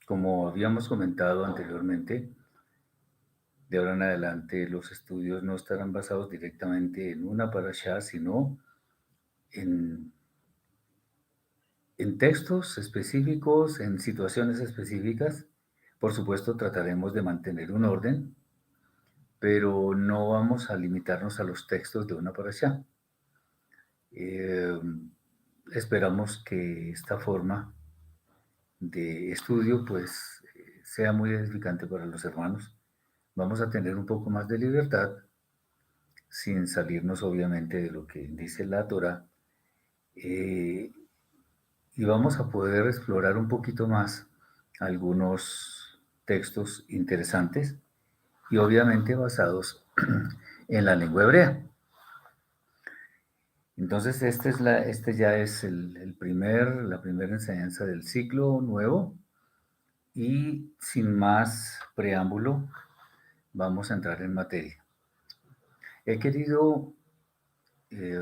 Como habíamos comentado anteriormente, de ahora en adelante los estudios no estarán basados directamente en una parashá, sino en, en textos específicos, en situaciones específicas. Por supuesto, trataremos de mantener un orden, pero no vamos a limitarnos a los textos de una parashá. Eh, Esperamos que esta forma de estudio pues sea muy edificante para los hermanos. Vamos a tener un poco más de libertad sin salirnos obviamente de lo que dice la Torah, eh, y vamos a poder explorar un poquito más algunos textos interesantes y obviamente basados en la lengua hebrea. Entonces, este ya es la primera enseñanza del ciclo nuevo y sin más preámbulo, vamos a entrar en materia. He querido, eh,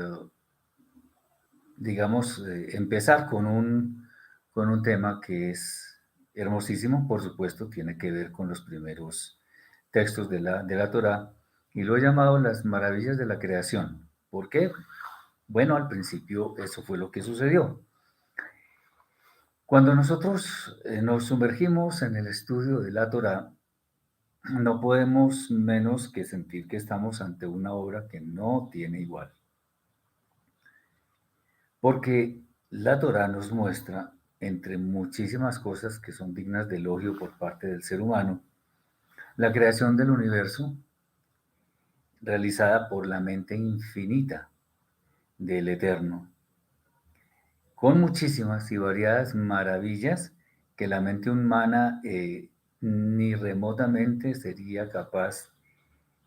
digamos, empezar con un tema que es hermosísimo, por supuesto, tiene que ver con los primeros textos de la Torá, y lo he llamado las maravillas de la creación. ¿Por qué? Bueno, al principio eso fue lo que sucedió. Cuando nosotros nos sumergimos en el estudio de la Torá, no podemos menos que sentir que estamos ante una obra que no tiene igual. Porque la Torá nos muestra, entre muchísimas cosas que son dignas de elogio por parte del ser humano, la creación del universo realizada por la mente infinita del Eterno, con muchísimas y variadas maravillas que la mente humana ni remotamente sería capaz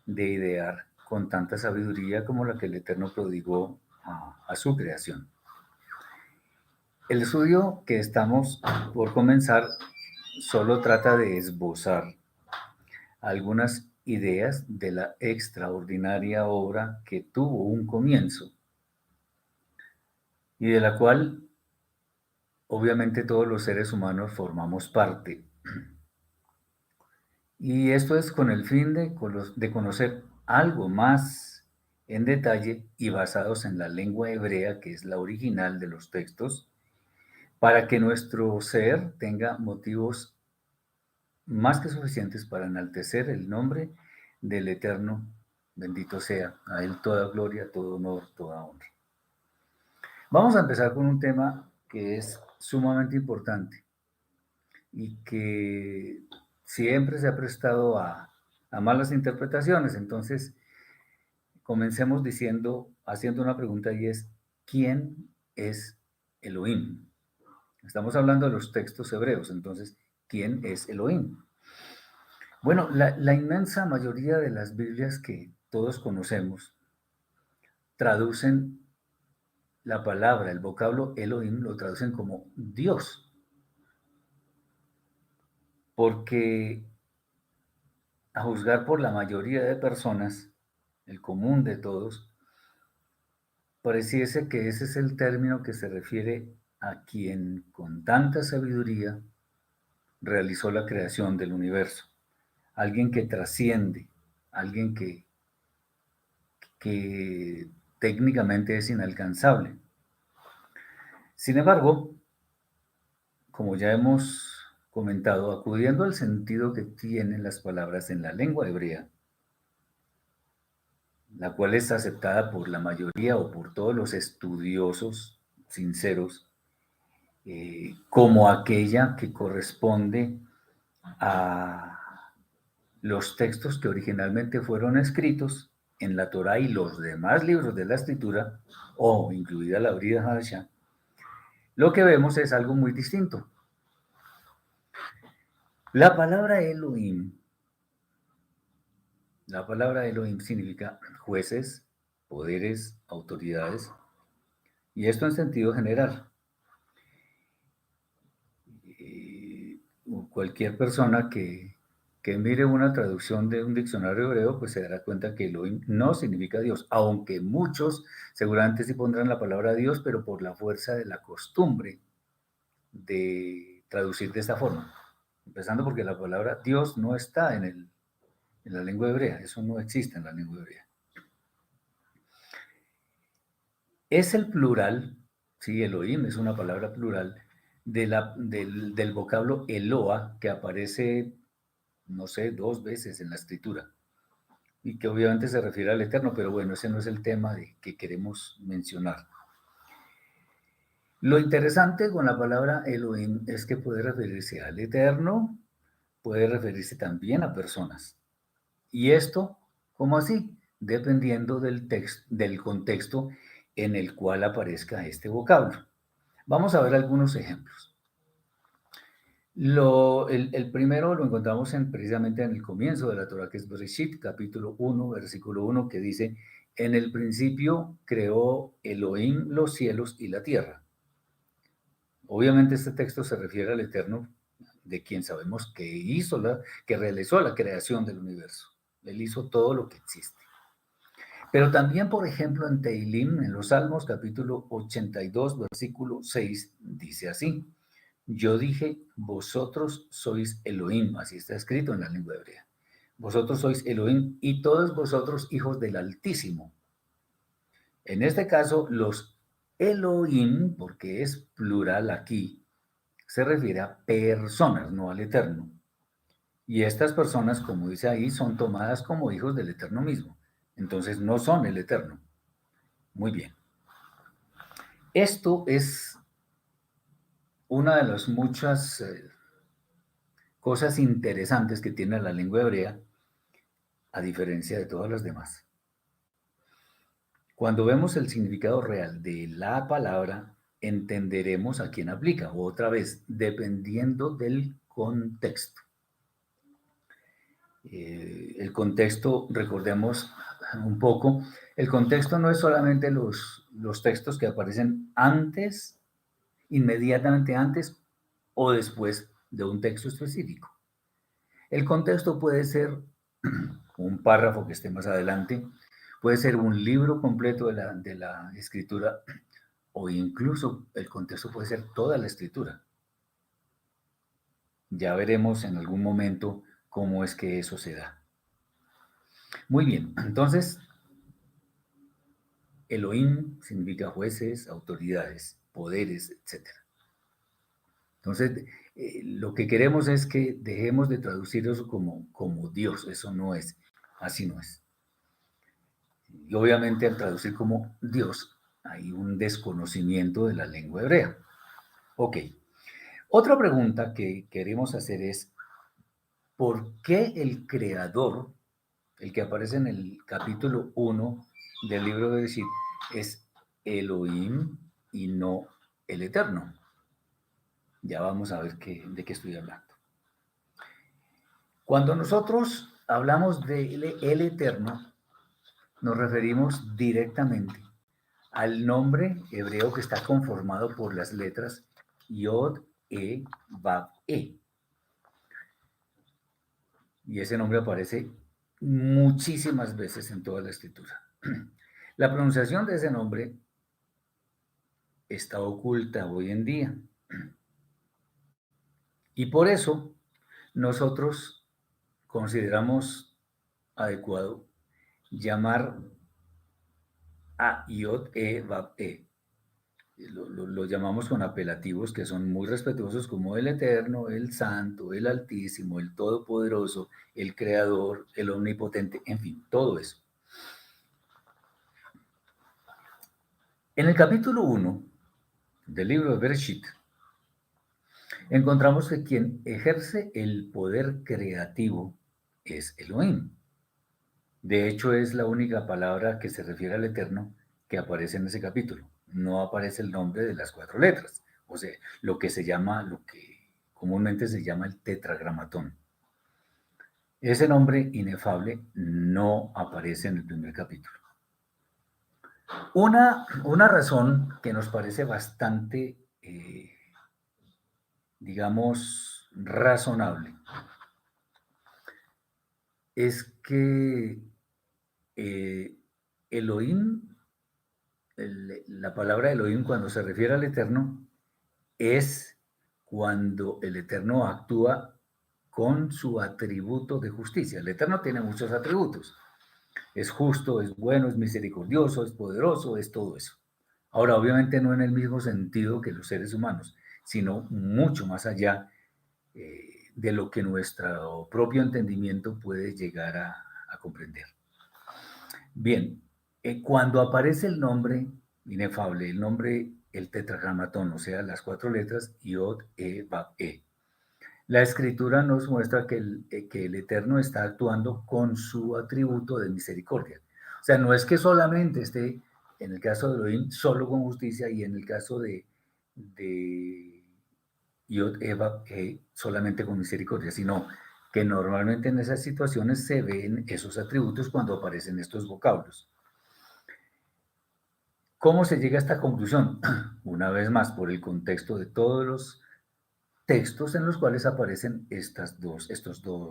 de idear con tanta sabiduría como la que el Eterno prodigó a su creación. El estudio que estamos por comenzar solo trata de esbozar algunas ideas de la extraordinaria obra que tuvo un comienzo y de la cual obviamente todos los seres humanos formamos parte. Y esto es con el fin de conocer algo más en detalle y basados en la lengua hebrea, que es la original de los textos, para que nuestro ser tenga motivos más que suficientes para enaltecer el nombre del Eterno. Bendito sea, a Él toda gloria, todo honor, toda honra. Vamos a empezar con un tema que es sumamente importante y que siempre se ha prestado a malas interpretaciones. Entonces, comencemos haciendo una pregunta y es, ¿quién es Elohim? Estamos hablando de los textos hebreos, entonces, ¿quién es Elohim? Bueno, la inmensa mayoría de las Biblias que todos conocemos traducen la palabra, el vocablo Elohim, lo traducen como Dios, porque a juzgar por la mayoría de personas, el común de todos, pareciese que ese es el término que se refiere a quien con tanta sabiduría realizó la creación del universo, alguien que trasciende, alguien que técnicamente es inalcanzable. Sin embargo, como ya hemos comentado, acudiendo al sentido que tienen las palabras en la lengua hebrea, la cual es aceptada por la mayoría o por todos los estudiosos sinceros, como aquella que corresponde a los textos que originalmente fueron escritos en la Torá y los demás libros de la escritura, o incluida la Brit Hadashah, lo que vemos es algo muy distinto. La palabra Elohim, la palabra Elohim significa jueces, poderes, autoridades, y esto en sentido general. Cualquier persona que mire una traducción de un diccionario hebreo, pues se dará cuenta que Elohim no significa Dios, aunque muchos seguramente sí pondrán la palabra Dios, pero por la fuerza de la costumbre de traducir de esta forma. Empezando porque la palabra Dios no está en la lengua hebrea, eso no existe en la lengua hebrea. Es el plural, sí, Elohim es una palabra plural, del vocablo Eloa, que aparece, no sé, 2 veces en la escritura, y que obviamente se refiere al Eterno, pero bueno, ese no es el tema que queremos mencionar. Lo interesante con la palabra Elohim es que puede referirse al Eterno, puede referirse también a personas. ¿Y esto cómo así? Dependiendo del contexto en el cual aparezca este vocablo. Vamos a ver algunos ejemplos. El primero lo encontramos precisamente en el comienzo de la Torah, que es Bereshit, capítulo 1, versículo 1, que dice, en el principio creó Elohim los cielos y la tierra. Obviamente este texto se refiere al Eterno, de quien sabemos que realizó la creación del universo. Él hizo todo lo que existe. Pero también, por ejemplo, en Teilim, en los Salmos, capítulo 82, versículo 6, dice así, yo dije, vosotros sois Elohim, así está escrito en la lengua hebrea. Vosotros sois Elohim y todos vosotros hijos del Altísimo. En este caso, los Elohim, porque es plural aquí, se refiere a personas, no al Eterno. Y estas personas, como dice ahí, son tomadas como hijos del Eterno mismo. Entonces no son el Eterno. Muy bien. Esto es una de las muchas cosas interesantes que tiene la lengua hebrea, a diferencia de todas las demás. Cuando vemos el significado real de la palabra, entenderemos a quién aplica, otra vez, dependiendo del contexto. El contexto, recordemos un poco, el contexto no es solamente los textos que aparecen antes, inmediatamente antes o después de un texto específico. El contexto puede ser un párrafo que esté más adelante, puede ser un libro completo de la escritura o incluso el contexto puede ser toda la escritura. Ya veremos en algún momento cómo es que eso se da. Muy bien, entonces Elohim significa jueces, autoridades, poderes, etc. Entonces, lo que queremos es que dejemos de traducir eso como Dios, eso no es, así no es. Y obviamente al traducir como Dios hay un desconocimiento de la lengua hebrea. Ok, otra pregunta que queremos hacer es, ¿por qué el creador, el que aparece en el capítulo 1 del libro de Bereshit, es Elohim y no el Eterno? Ya vamos a ver de qué estoy hablando. Cuando nosotros hablamos de el Eterno, nos referimos directamente al nombre hebreo que está conformado por las letras Yod, Vav, E. Y ese nombre aparece muchísimas veces en toda la escritura. La pronunciación de ese nombre está oculta hoy en día. Y por eso nosotros consideramos adecuado llamar a Yod, Vav, E. Lo llamamos con apelativos que son muy respetuosos como el Eterno, el Santo, el Altísimo, el Todopoderoso, el Creador, el Omnipotente, en fin, todo eso. En el capítulo 1 del libro de Bereshit, encontramos que quien ejerce el poder creativo es Elohim. De hecho, es la única palabra que se refiere al Eterno que aparece en ese capítulo. No aparece el nombre de las 4 letras, o sea, lo que comúnmente se llama el tetragramatón. Ese nombre inefable no aparece en el primer capítulo. Una razón que nos parece bastante, digamos, razonable, es que Elohim, la palabra Elohim cuando se refiere al Eterno, es cuando el Eterno actúa con su atributo de justicia. El Eterno tiene muchos atributos. Es justo, es bueno, es misericordioso, es poderoso, es todo eso. Ahora, obviamente no en el mismo sentido que los seres humanos, sino mucho más allá de lo que nuestro propio entendimiento puede llegar a comprender. Bien, cuando aparece el nombre inefable, el nombre, el tetragramatón, o sea, las cuatro letras, Yod, Vav, la escritura nos muestra que el Eterno está actuando con su atributo de misericordia. O sea, no es que solamente esté, en el caso de Elohim, solo con justicia y en el caso de Yod, Eva, solamente con misericordia, sino que normalmente en esas situaciones se ven esos atributos cuando aparecen estos vocablos. ¿Cómo se llega a esta conclusión? Una vez más, por el contexto de todos los textos en los cuales aparecen estas dos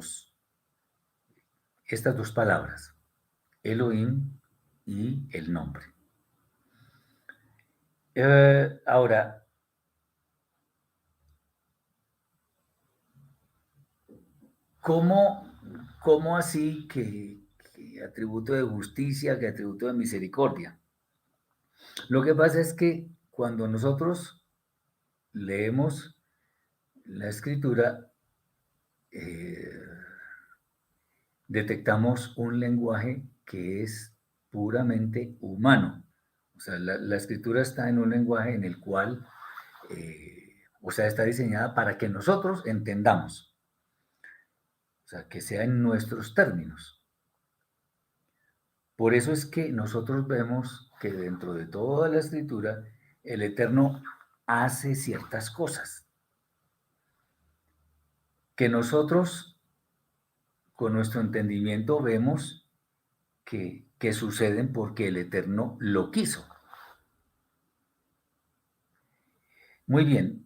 palabras, Elohim y el nombre. Ahora, ¿cómo, cómo así que atributo de justicia, que atributo de misericordia? Lo que pasa es que cuando nosotros leemos la escritura, eh, detectamos un lenguaje que es puramente humano. O sea, la escritura está en un lenguaje en el cual, o sea, está diseñada para que nosotros entendamos, o sea, que sea en nuestros términos. Por eso es que nosotros vemos que dentro de toda la escritura, el Eterno hace ciertas cosas que nosotros con nuestro entendimiento vemos que suceden porque el Eterno lo quiso. Muy bien,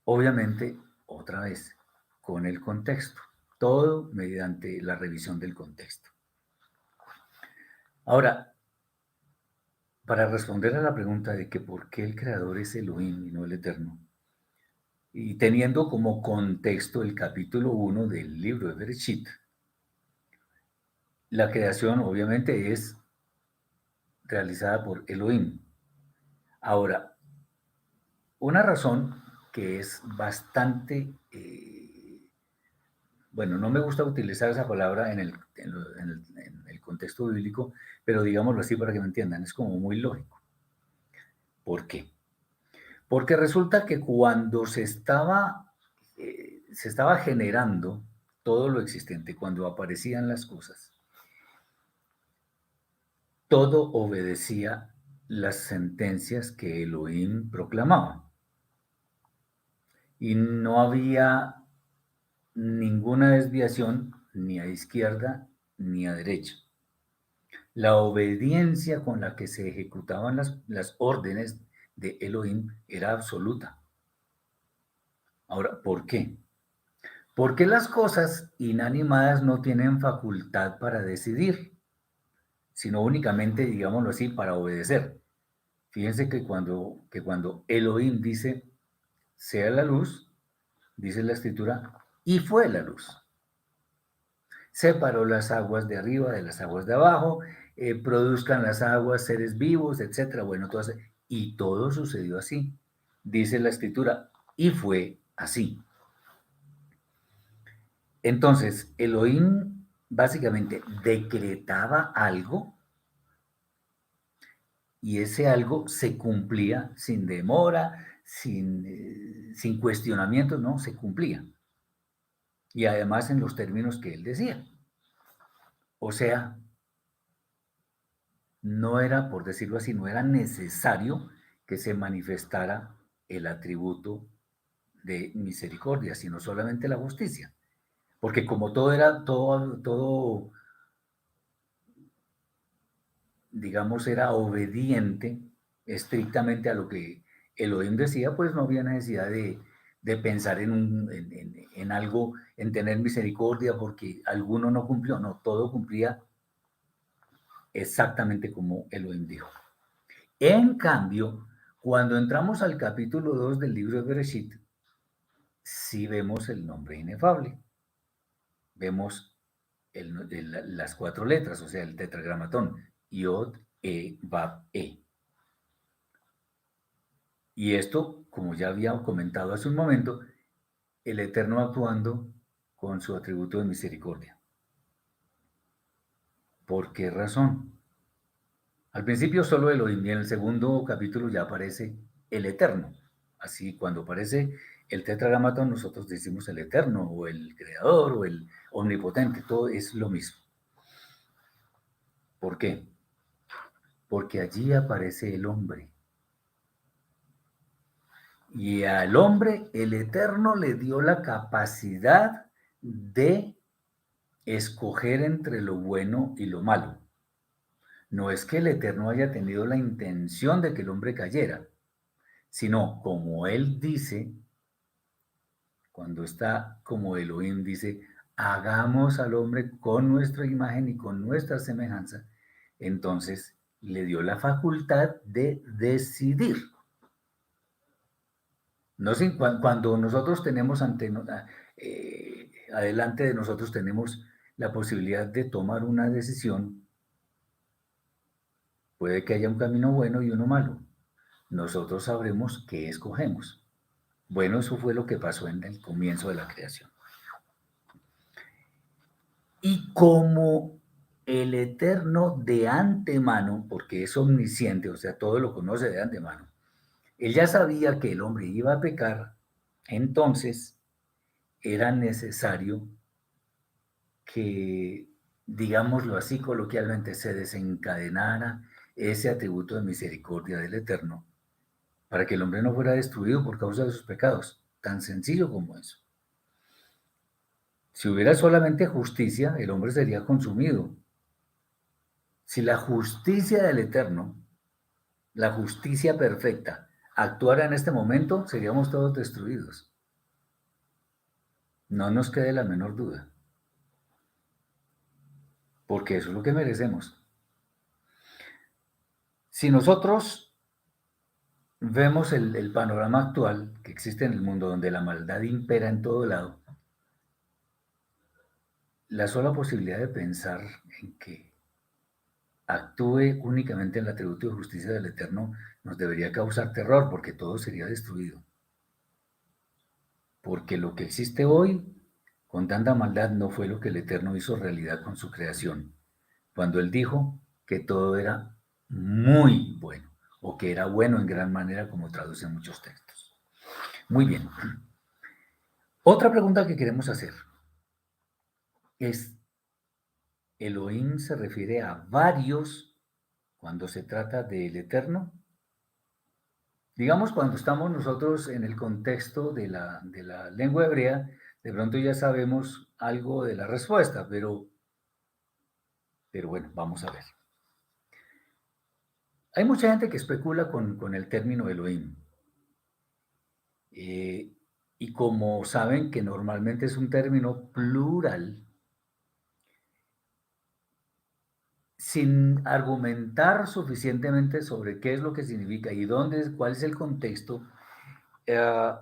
obviamente, otra vez, con el contexto, todo mediante la revisión del contexto. Ahora, para responder a la pregunta de que por qué el creador es Elohim y no el Eterno, y teniendo como contexto el capítulo 1 del libro de Bereshit, la creación obviamente es realizada por Elohim. Ahora, una razón que es bastante bueno, no me gusta utilizar esa palabra en el contexto bíblico, pero digámoslo así para que me entiendan, es como muy lógico. ¿Por qué? Porque resulta que cuando se estaba generando todo lo existente, cuando aparecían las cosas, todo obedecía las sentencias que Elohim proclamaba. Y no había ninguna desviación ni a izquierda ni a derecha. La obediencia con la que se ejecutaban las órdenes de Elohim era absoluta. Ahora, ¿por qué? Porque las cosas inanimadas no tienen facultad para decidir, sino únicamente, digámoslo así, para obedecer. Fíjense que cuando Elohim dice, sea la luz, dice la escritura, y fue la luz. Separó las aguas de arriba de las aguas de abajo, produzcan las aguas seres vivos, etcétera. Bueno, y todo sucedió así, dice la escritura, y fue así. Entonces, Elohim básicamente decretaba algo y ese algo se cumplía sin demora, sin cuestionamientos, no, se cumplía. Y además en los términos que él decía. O sea, no era, por decirlo así, no era necesario que se manifestara el atributo de misericordia, sino solamente la justicia. Porque como todo, digamos, era obediente estrictamente a lo que Elohim decía, pues no había necesidad de pensar en algo, en tener misericordia porque alguno no cumplió, no, todo cumplía exactamente como Elohim dijo. En cambio, cuando entramos al capítulo 2 del libro de Bereshit, sí vemos el nombre inefable. vemos las cuatro letras, o sea, el tetragramatón, Yod, Vav, E. Y esto, como ya había comentado hace un momento, el Eterno actuando con su atributo de misericordia. ¿Por qué razón? Al principio solo Elohim y en el segundo capítulo ya aparece el Eterno. Así, cuando aparece el tetragramatón, nosotros decimos el Eterno, o el Creador, o el Omnipotente, todo es lo mismo. ¿Por qué? Porque allí aparece el hombre. Y al hombre el Eterno le dio la capacidad de escoger entre lo bueno y lo malo. No es que el Eterno haya tenido la intención de que el hombre cayera, sino como él dice, cuando está como Elohim dice, hagamos al hombre con nuestra imagen y con nuestra semejanza, entonces le dio la facultad de decidir. No sé, cuando nosotros tenemos adelante de nosotros tenemos la posibilidad de tomar una decisión, puede que haya un camino bueno y uno malo. Nosotros sabremos qué escogemos. Bueno, eso fue lo que pasó en el comienzo de la creación. Y como el Eterno de antemano, porque es omnisciente, o sea, todo lo conoce de antemano, él ya sabía que el hombre iba a pecar, entonces era necesario que, digámoslo así coloquialmente, se desencadenara ese atributo de misericordia del Eterno para que el hombre no fuera destruido por causa de sus pecados. Tan sencillo como eso. Si hubiera solamente justicia, el hombre sería consumido. Si la justicia del Eterno, la justicia perfecta, actuara en este momento, seríamos todos destruidos. No nos quede la menor duda, porque eso es lo que merecemos. Si nosotros vemos el panorama actual que existe en el mundo, donde la maldad impera en todo lado, la sola posibilidad de pensar en que actúe únicamente en el atributo de justicia del Eterno nos debería causar terror, porque todo sería destruido. Porque lo que existe hoy con tanta maldad no fue lo que el Eterno hizo realidad con su creación, cuando Él dijo que todo era muy bueno, o que era bueno en gran manera, como traducen muchos textos. Muy bien. Otra pregunta que queremos hacer es, ¿Elohim se refiere a varios cuando se trata del Eterno? Digamos, cuando estamos nosotros en el contexto de la lengua hebrea, de pronto ya sabemos algo de la respuesta, pero bueno, vamos a ver. Hay mucha gente que especula con el término Elohim. Eh, y como saben que normalmente es un término plural, sin argumentar suficientemente sobre qué es lo que significa y dónde, cuál es el contexto, eh,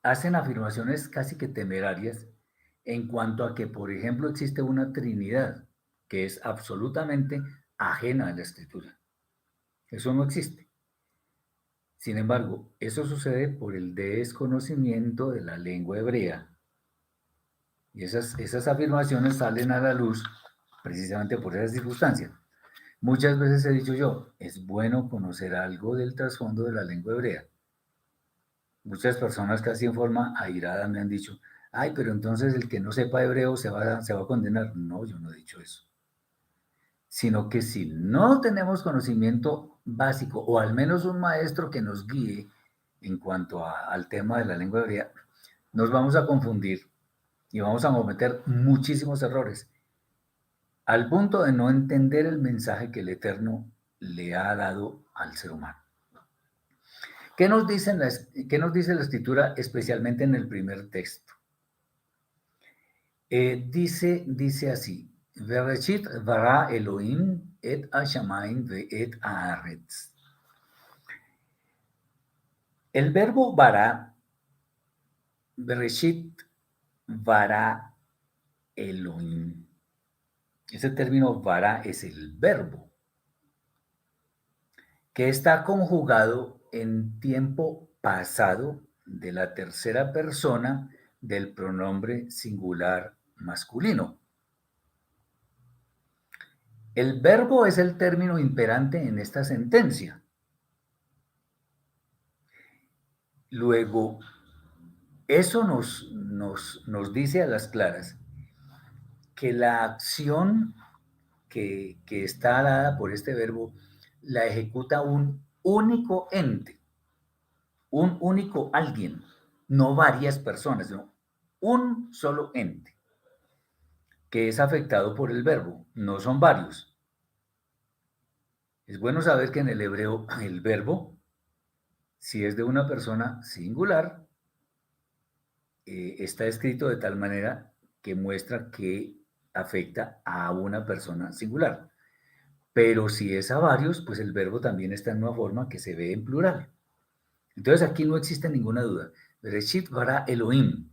hacen afirmaciones casi que temerarias en cuanto a que, por ejemplo, existe una Trinidad que es absolutamente ajena a la Escritura. Eso no existe. Sin embargo, eso sucede por el desconocimiento de la lengua hebrea. Y esas afirmaciones salen a la luz precisamente por esa circunstancia. Muchas veces he dicho yo, es bueno conocer algo del trasfondo de la lengua hebrea. Muchas personas casi en forma airada me han dicho, ay, pero entonces el que no sepa hebreo se va a condenar. No, yo no he dicho eso. Sino que si no tenemos conocimiento básico, o al menos un maestro que nos guíe en cuanto al tema de la lengua hebrea, nos vamos a confundir y vamos a cometer muchísimos errores, al punto de no entender el mensaje que el Eterno le ha dado al ser humano. ¿Qué nos dice la Escritura, especialmente en el primer texto? Dice así, Bereshit bara Elohim et hashamayim ve'et haaretz. El verbo bara Bereshit bara Elohim. Ese término bara es el verbo que está conjugado en tiempo pasado de la tercera persona del pronombre singular masculino. El verbo es el término imperante en esta sentencia. Luego, eso nos dice a las claras que la acción que está dada por este verbo la ejecuta un único ente, un único alguien, no varias personas, sino un solo ente que es afectado por el verbo, no son varios. Es bueno saber que en el hebreo el verbo, si es de una persona singular, está escrito de tal manera que muestra que afecta a una persona singular. Pero si es a varios, pues el verbo también está en una forma que se ve en plural. Entonces aquí no existe ninguna duda. Bereshit bara Elohim.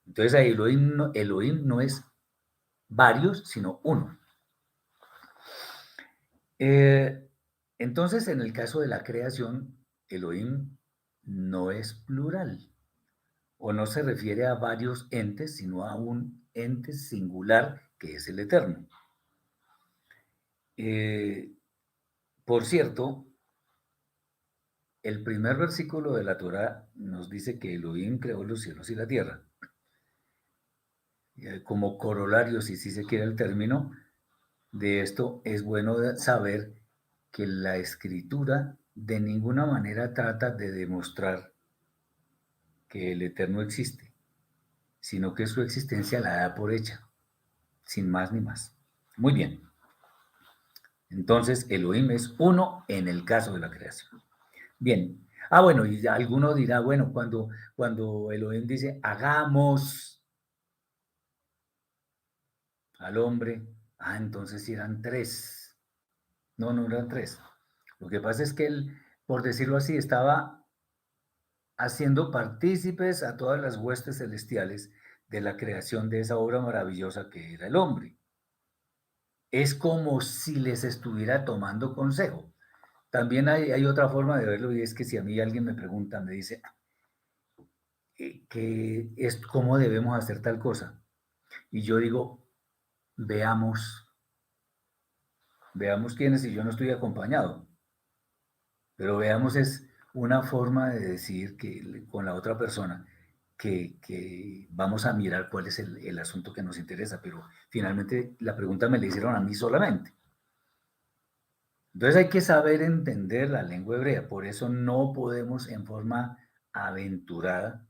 Entonces ahí Elohim no es varios, sino uno. Entonces, en el caso de la creación, Elohim no es plural, o no se refiere a varios entes, sino a un ente singular que es el Eterno. Por cierto, el primer versículo de la Torá nos dice que Elohim creó los cielos y la tierra. Como corolario, si se quiere el término, de esto es bueno saber que la escritura de ninguna manera trata de demostrar que el Eterno existe, sino que su existencia la da por hecha, sin más ni más. Muy bien. Entonces, Elohim es uno en el caso de la creación. Bien. Bueno, y alguno dirá, bueno, cuando Elohim dice, hagamos al hombre, entonces sí eran tres. No, no eran tres. Lo que pasa es que él, por decirlo así, estaba haciendo partícipes a todas las huestes celestiales de la creación de esa obra maravillosa que era el hombre. Es como si les estuviera tomando consejo. También hay otra forma de verlo, y es que si a mí alguien me pregunta, me dice que es cómo debemos hacer tal cosa, y yo digo, veamos quiénes y yo no estoy acompañado, pero veamos es una forma de decir que con la otra persona que vamos a mirar cuál es el asunto que nos interesa, pero finalmente la pregunta me la hicieron a mí solamente. Entonces hay que saber entender la lengua hebrea, por eso no podemos en forma aventurada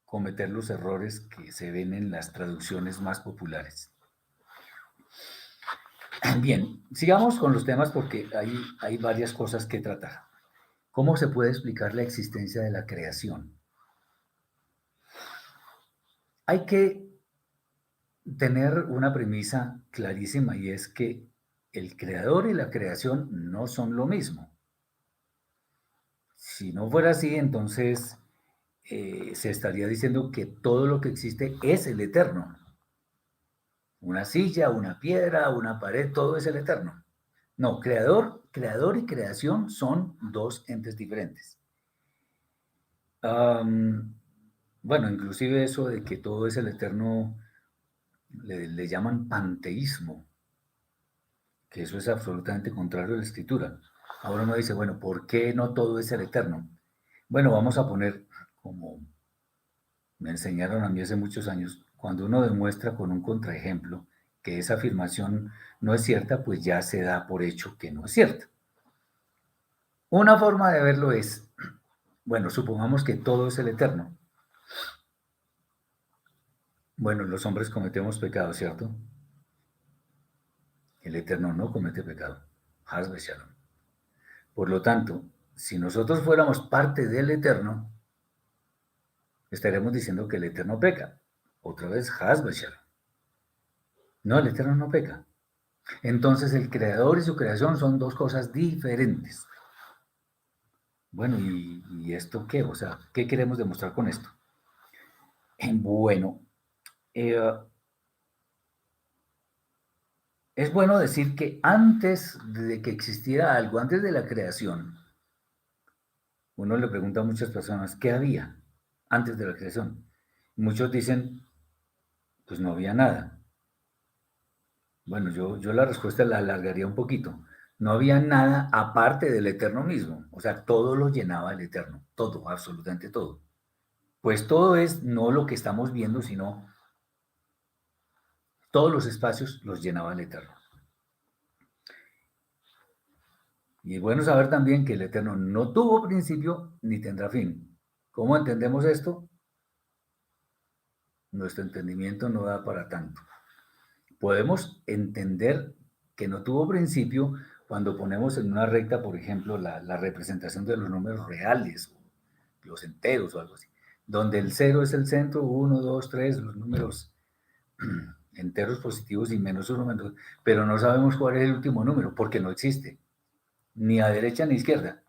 cometer los errores que se ven en las traducciones más populares. Bien, sigamos con los temas porque hay varias cosas que tratar. ¿Cómo se puede explicar la existencia de la creación? Hay que tener una premisa clarísima y es que el creador y la creación no son lo mismo. Si no fuera así, entonces se estaría diciendo que todo lo que existe es el eterno. Una silla, una piedra, una pared, todo es el eterno. No, creador y creación son dos entes diferentes. Bueno, inclusive eso de que todo es el eterno le llaman panteísmo, que eso es absolutamente contrario a la escritura. Ahora uno dice, bueno, ¿por qué no todo es el eterno? Bueno, vamos a poner, como me enseñaron a mí hace muchos años, cuando uno demuestra con un contraejemplo que esa afirmación no es cierta, pues ya se da por hecho que no es cierta. Una forma de verlo es, bueno, supongamos que todo es el eterno. Bueno, los hombres cometemos pecado, ¿cierto? El eterno no comete pecado. Haz Shalom. Por lo tanto, si nosotros fuéramos parte del eterno, estaremos diciendo que el eterno peca. Otra vez, Haz Shalom. No, el eterno no peca. Entonces, el creador y su creación son dos cosas diferentes. Bueno, ¿y esto qué? O sea, ¿qué queremos demostrar con esto? Bueno, eh, es bueno decir que antes de que existiera algo, antes de la creación, uno le pregunta a muchas personas, ¿qué había antes de la creación? Muchos dicen, pues no había nada. Bueno, yo la respuesta la alargaría un poquito. No había nada aparte del Eterno mismo. O sea, todo lo llenaba el Eterno. Todo, absolutamente todo. Pues todo es no lo que estamos viendo, sino todos los espacios los llenaba el Eterno. Y es bueno saber también que el Eterno no tuvo principio ni tendrá fin. ¿Cómo entendemos esto? Nuestro entendimiento no da para tanto. Podemos entender que no tuvo principio cuando ponemos en una recta, por ejemplo, la representación de los números reales, los enteros o algo así, donde el cero es el centro, uno, 2, 3, los números enteros positivos y menos uno, menos, pero no sabemos cuál es el último número, porque no existe, ni a derecha ni a izquierda.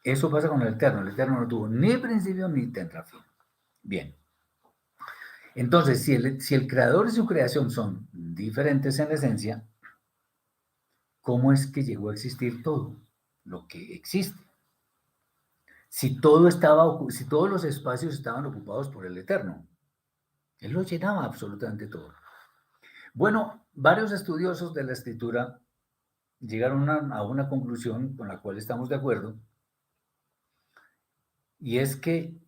Eso pasa con el Eterno no tuvo ni principio ni tendrá fin. Bien, entonces, si el creador y su creación son diferentes en esencia, ¿cómo es que llegó a existir todo lo que existe? Si todo estaba, si todos los espacios estaban ocupados por el Eterno, Él lo llenaba absolutamente todo. Bueno, varios estudiosos de la escritura llegaron a una conclusión con la cual estamos de acuerdo, y es que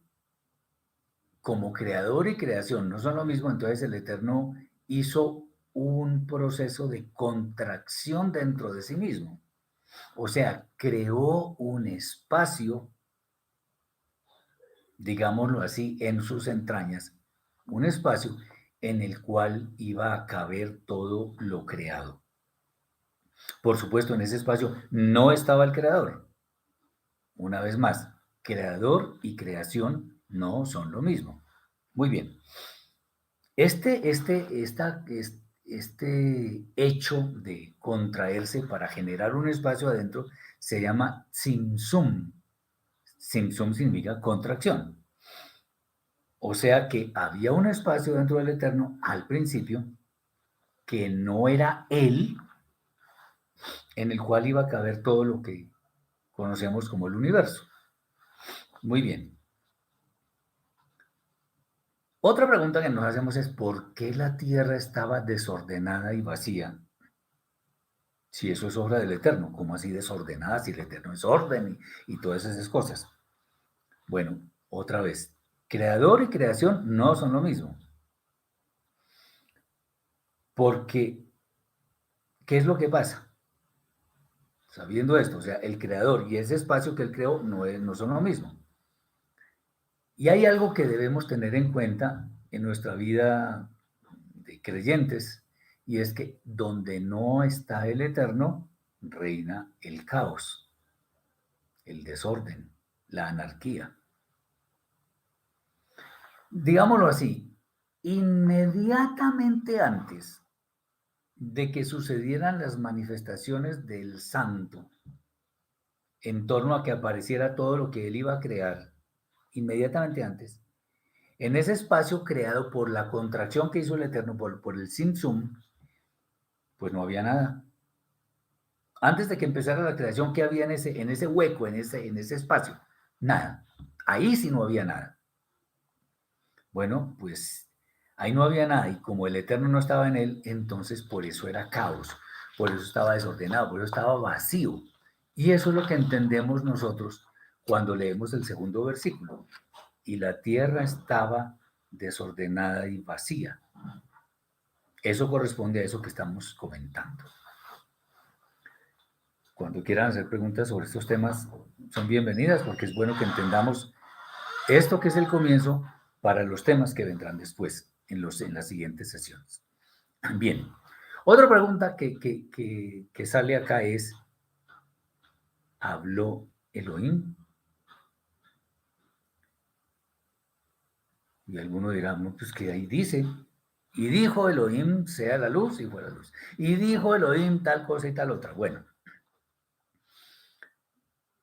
como creador y creación no son lo mismo, entonces el Eterno hizo un proceso de contracción dentro de sí mismo. O sea, creó un espacio, digámoslo así, en sus entrañas, un espacio en el cual iba a caber todo lo creado. Por supuesto, en ese espacio no estaba el creador. Una vez más, creador y creación no son lo mismo. Muy bien. Este hecho de contraerse para generar un espacio adentro se llama Tzimtzum. Tzimtzum significa contracción. O sea que había un espacio dentro del Eterno al principio que no era Él, en el cual iba a caber todo lo que conocemos como el universo. Muy bien. Otra pregunta que nos hacemos es ¿por qué la Tierra estaba desordenada y vacía? Si eso es obra del Eterno, ¿cómo así desordenada? Si el Eterno es orden y todas esas cosas. Bueno, otra vez, creador y creación no son lo mismo. Porque, ¿qué es lo que pasa? Sabiendo esto, o sea, el creador y ese espacio que él creó no son lo mismo. Y hay algo que debemos tener en cuenta en nuestra vida de creyentes, y es que donde no está el Eterno, reina el caos, el desorden, la anarquía. Digámoslo así, inmediatamente antes de que sucedieran las manifestaciones del santo en torno a que apareciera todo lo que él iba a crear, inmediatamente antes, en ese espacio creado por la contracción que hizo el Eterno, por el Tzimtzum, pues no había nada. Antes de que empezara la creación, ¿qué había en ese hueco, en ese espacio? Nada. Ahí sí no había nada. Bueno, pues ahí no había nada y como el Eterno no estaba en él, entonces por eso era caos, por eso estaba desordenado, por eso estaba vacío. Y eso es lo que entendemos nosotros cuando leemos el segundo versículo. Y la tierra estaba desordenada y vacía. Eso corresponde a eso que estamos comentando. Cuando quieran hacer preguntas sobre estos temas, son bienvenidas porque es bueno que entendamos esto que es el comienzo para los temas que vendrán después en las siguientes sesiones. Bien, otra pregunta que sale acá es, ¿habló Elohim? Y alguno dirá, no, pues que ahí dice, y dijo Elohim sea la luz y fue la luz. Y dijo Elohim tal cosa y tal otra. Bueno,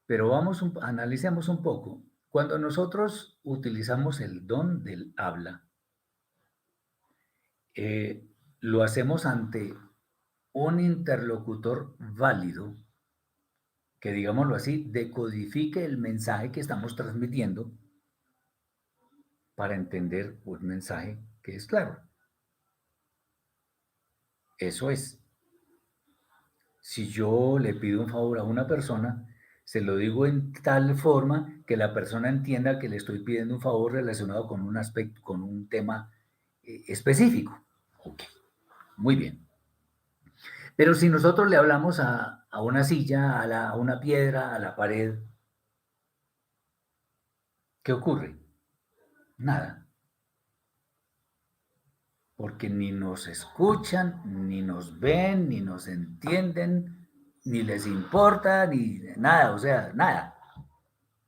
Pero analicemos un poco. Cuando nosotros utilizamos el don del habla, lo hacemos ante un interlocutor válido que, digámoslo así, decodifique el mensaje que estamos transmitiendo para entender un mensaje que es claro. Eso es, si yo le pido un favor a una persona, se lo digo en tal forma que la persona entienda que le estoy pidiendo un favor relacionado con un aspecto, con un tema específico. Ok, muy bien. Pero si nosotros le hablamos a una silla, a una piedra, a la pared, ¿qué ocurre? Nada, porque ni nos escuchan, ni nos ven, ni nos entienden, ni les importa, ni nada, o sea, nada.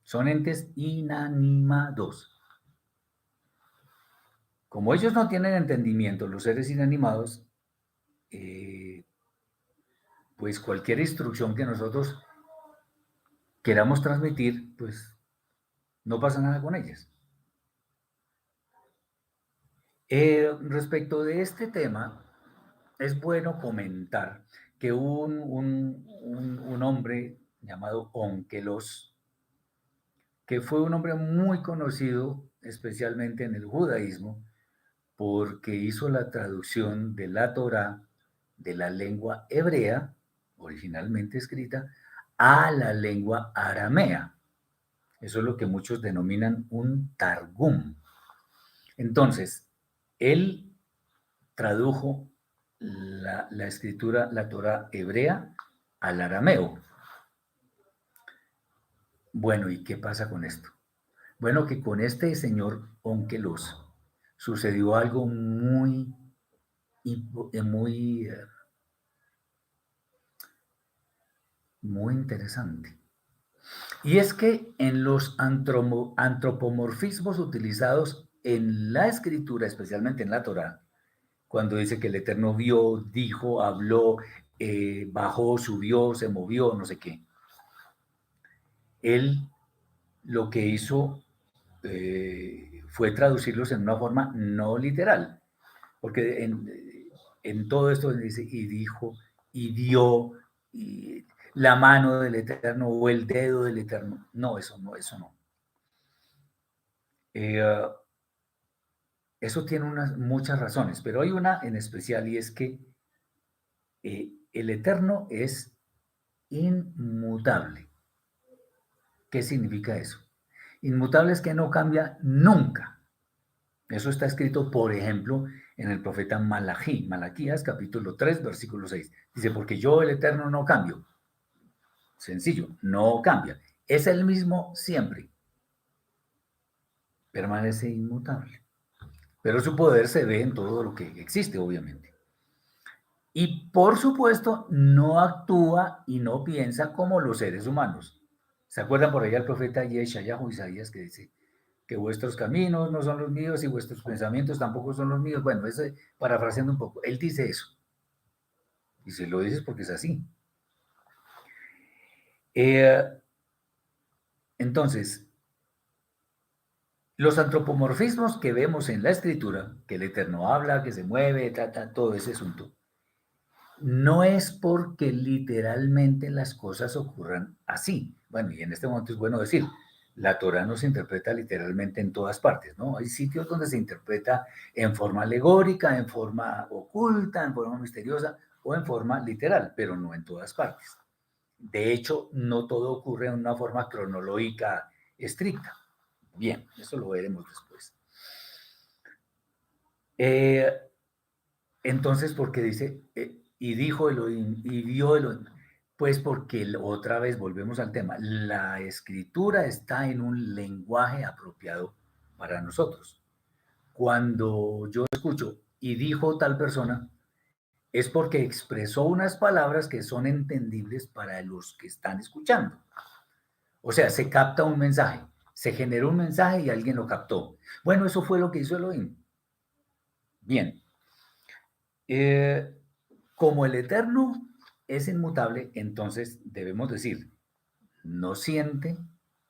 Son entes inanimados. Como ellos no tienen entendimiento, los seres inanimados, eh, pues cualquier instrucción que nosotros queramos transmitir, pues no pasa nada con ellas. Respecto de este tema, es bueno comentar que un hombre llamado Onkelos, que fue un hombre muy conocido, especialmente en el judaísmo, porque hizo la traducción de la Torá de la lengua hebrea, originalmente escrita, a la lengua aramea. Eso es lo que muchos denominan un targum. Entonces, él tradujo la escritura, la Torá hebrea, al arameo. Bueno, ¿y qué pasa con esto? Bueno, que con este señor Onkelos sucedió algo muy, muy interesante. Y es que en los antropomorfismos utilizados en la escritura, especialmente en la Torá, cuando dice que el Eterno vio, dijo, habló, bajó, subió, se movió, no sé qué, él lo que hizo fue traducirlos en una forma no literal, porque en todo esto dice, y dijo, y dio, y la mano del Eterno o el dedo del Eterno. No, eso no, eso no. Eh, eso tiene muchas razones, pero hay una en especial y es que el Eterno es inmutable. ¿Qué significa eso? Inmutable es que no cambia nunca. Eso está escrito, por ejemplo, en el profeta Malaquías, capítulo 3, versículo 6. Dice, porque yo el Eterno no cambio. Sencillo, no cambia. Es el mismo siempre. Permanece inmutable. Pero su poder se ve en todo lo que existe, obviamente. Y por supuesto, no actúa y no piensa como los seres humanos. ¿Se acuerdan por ahí al profeta Yeshayahu Isaías que dice que vuestros caminos no son los míos y vuestros pensamientos tampoco son los míos? Bueno, eso parafraseando un poco, él dice eso. Y se lo dices porque es así. Eh, entonces, los antropomorfismos que vemos en la escritura, que el Eterno habla, que se mueve, trata todo ese asunto, no es porque literalmente las cosas ocurran así. Bueno, y en este momento es bueno decir, la Torah no se interpreta literalmente en todas partes, ¿no? Hay sitios donde se interpreta en forma alegórica, en forma oculta, en forma misteriosa o en forma literal, pero no en todas partes. De hecho, no todo ocurre en una forma cronológica estricta. Bien, eso lo veremos después. Eh, entonces, porque dice, y dijo Elohim, y vio Elohim, pues porque otra vez volvemos al tema, la escritura está en un lenguaje apropiado para nosotros. Cuando yo escucho, y dijo tal persona, es porque expresó unas palabras que son entendibles para los que están escuchando. O sea, se capta un mensaje, se generó un mensaje y alguien lo captó. Bueno, eso fue lo que hizo Elohim. Bien. Como el Eterno es inmutable, entonces debemos decir, no siente,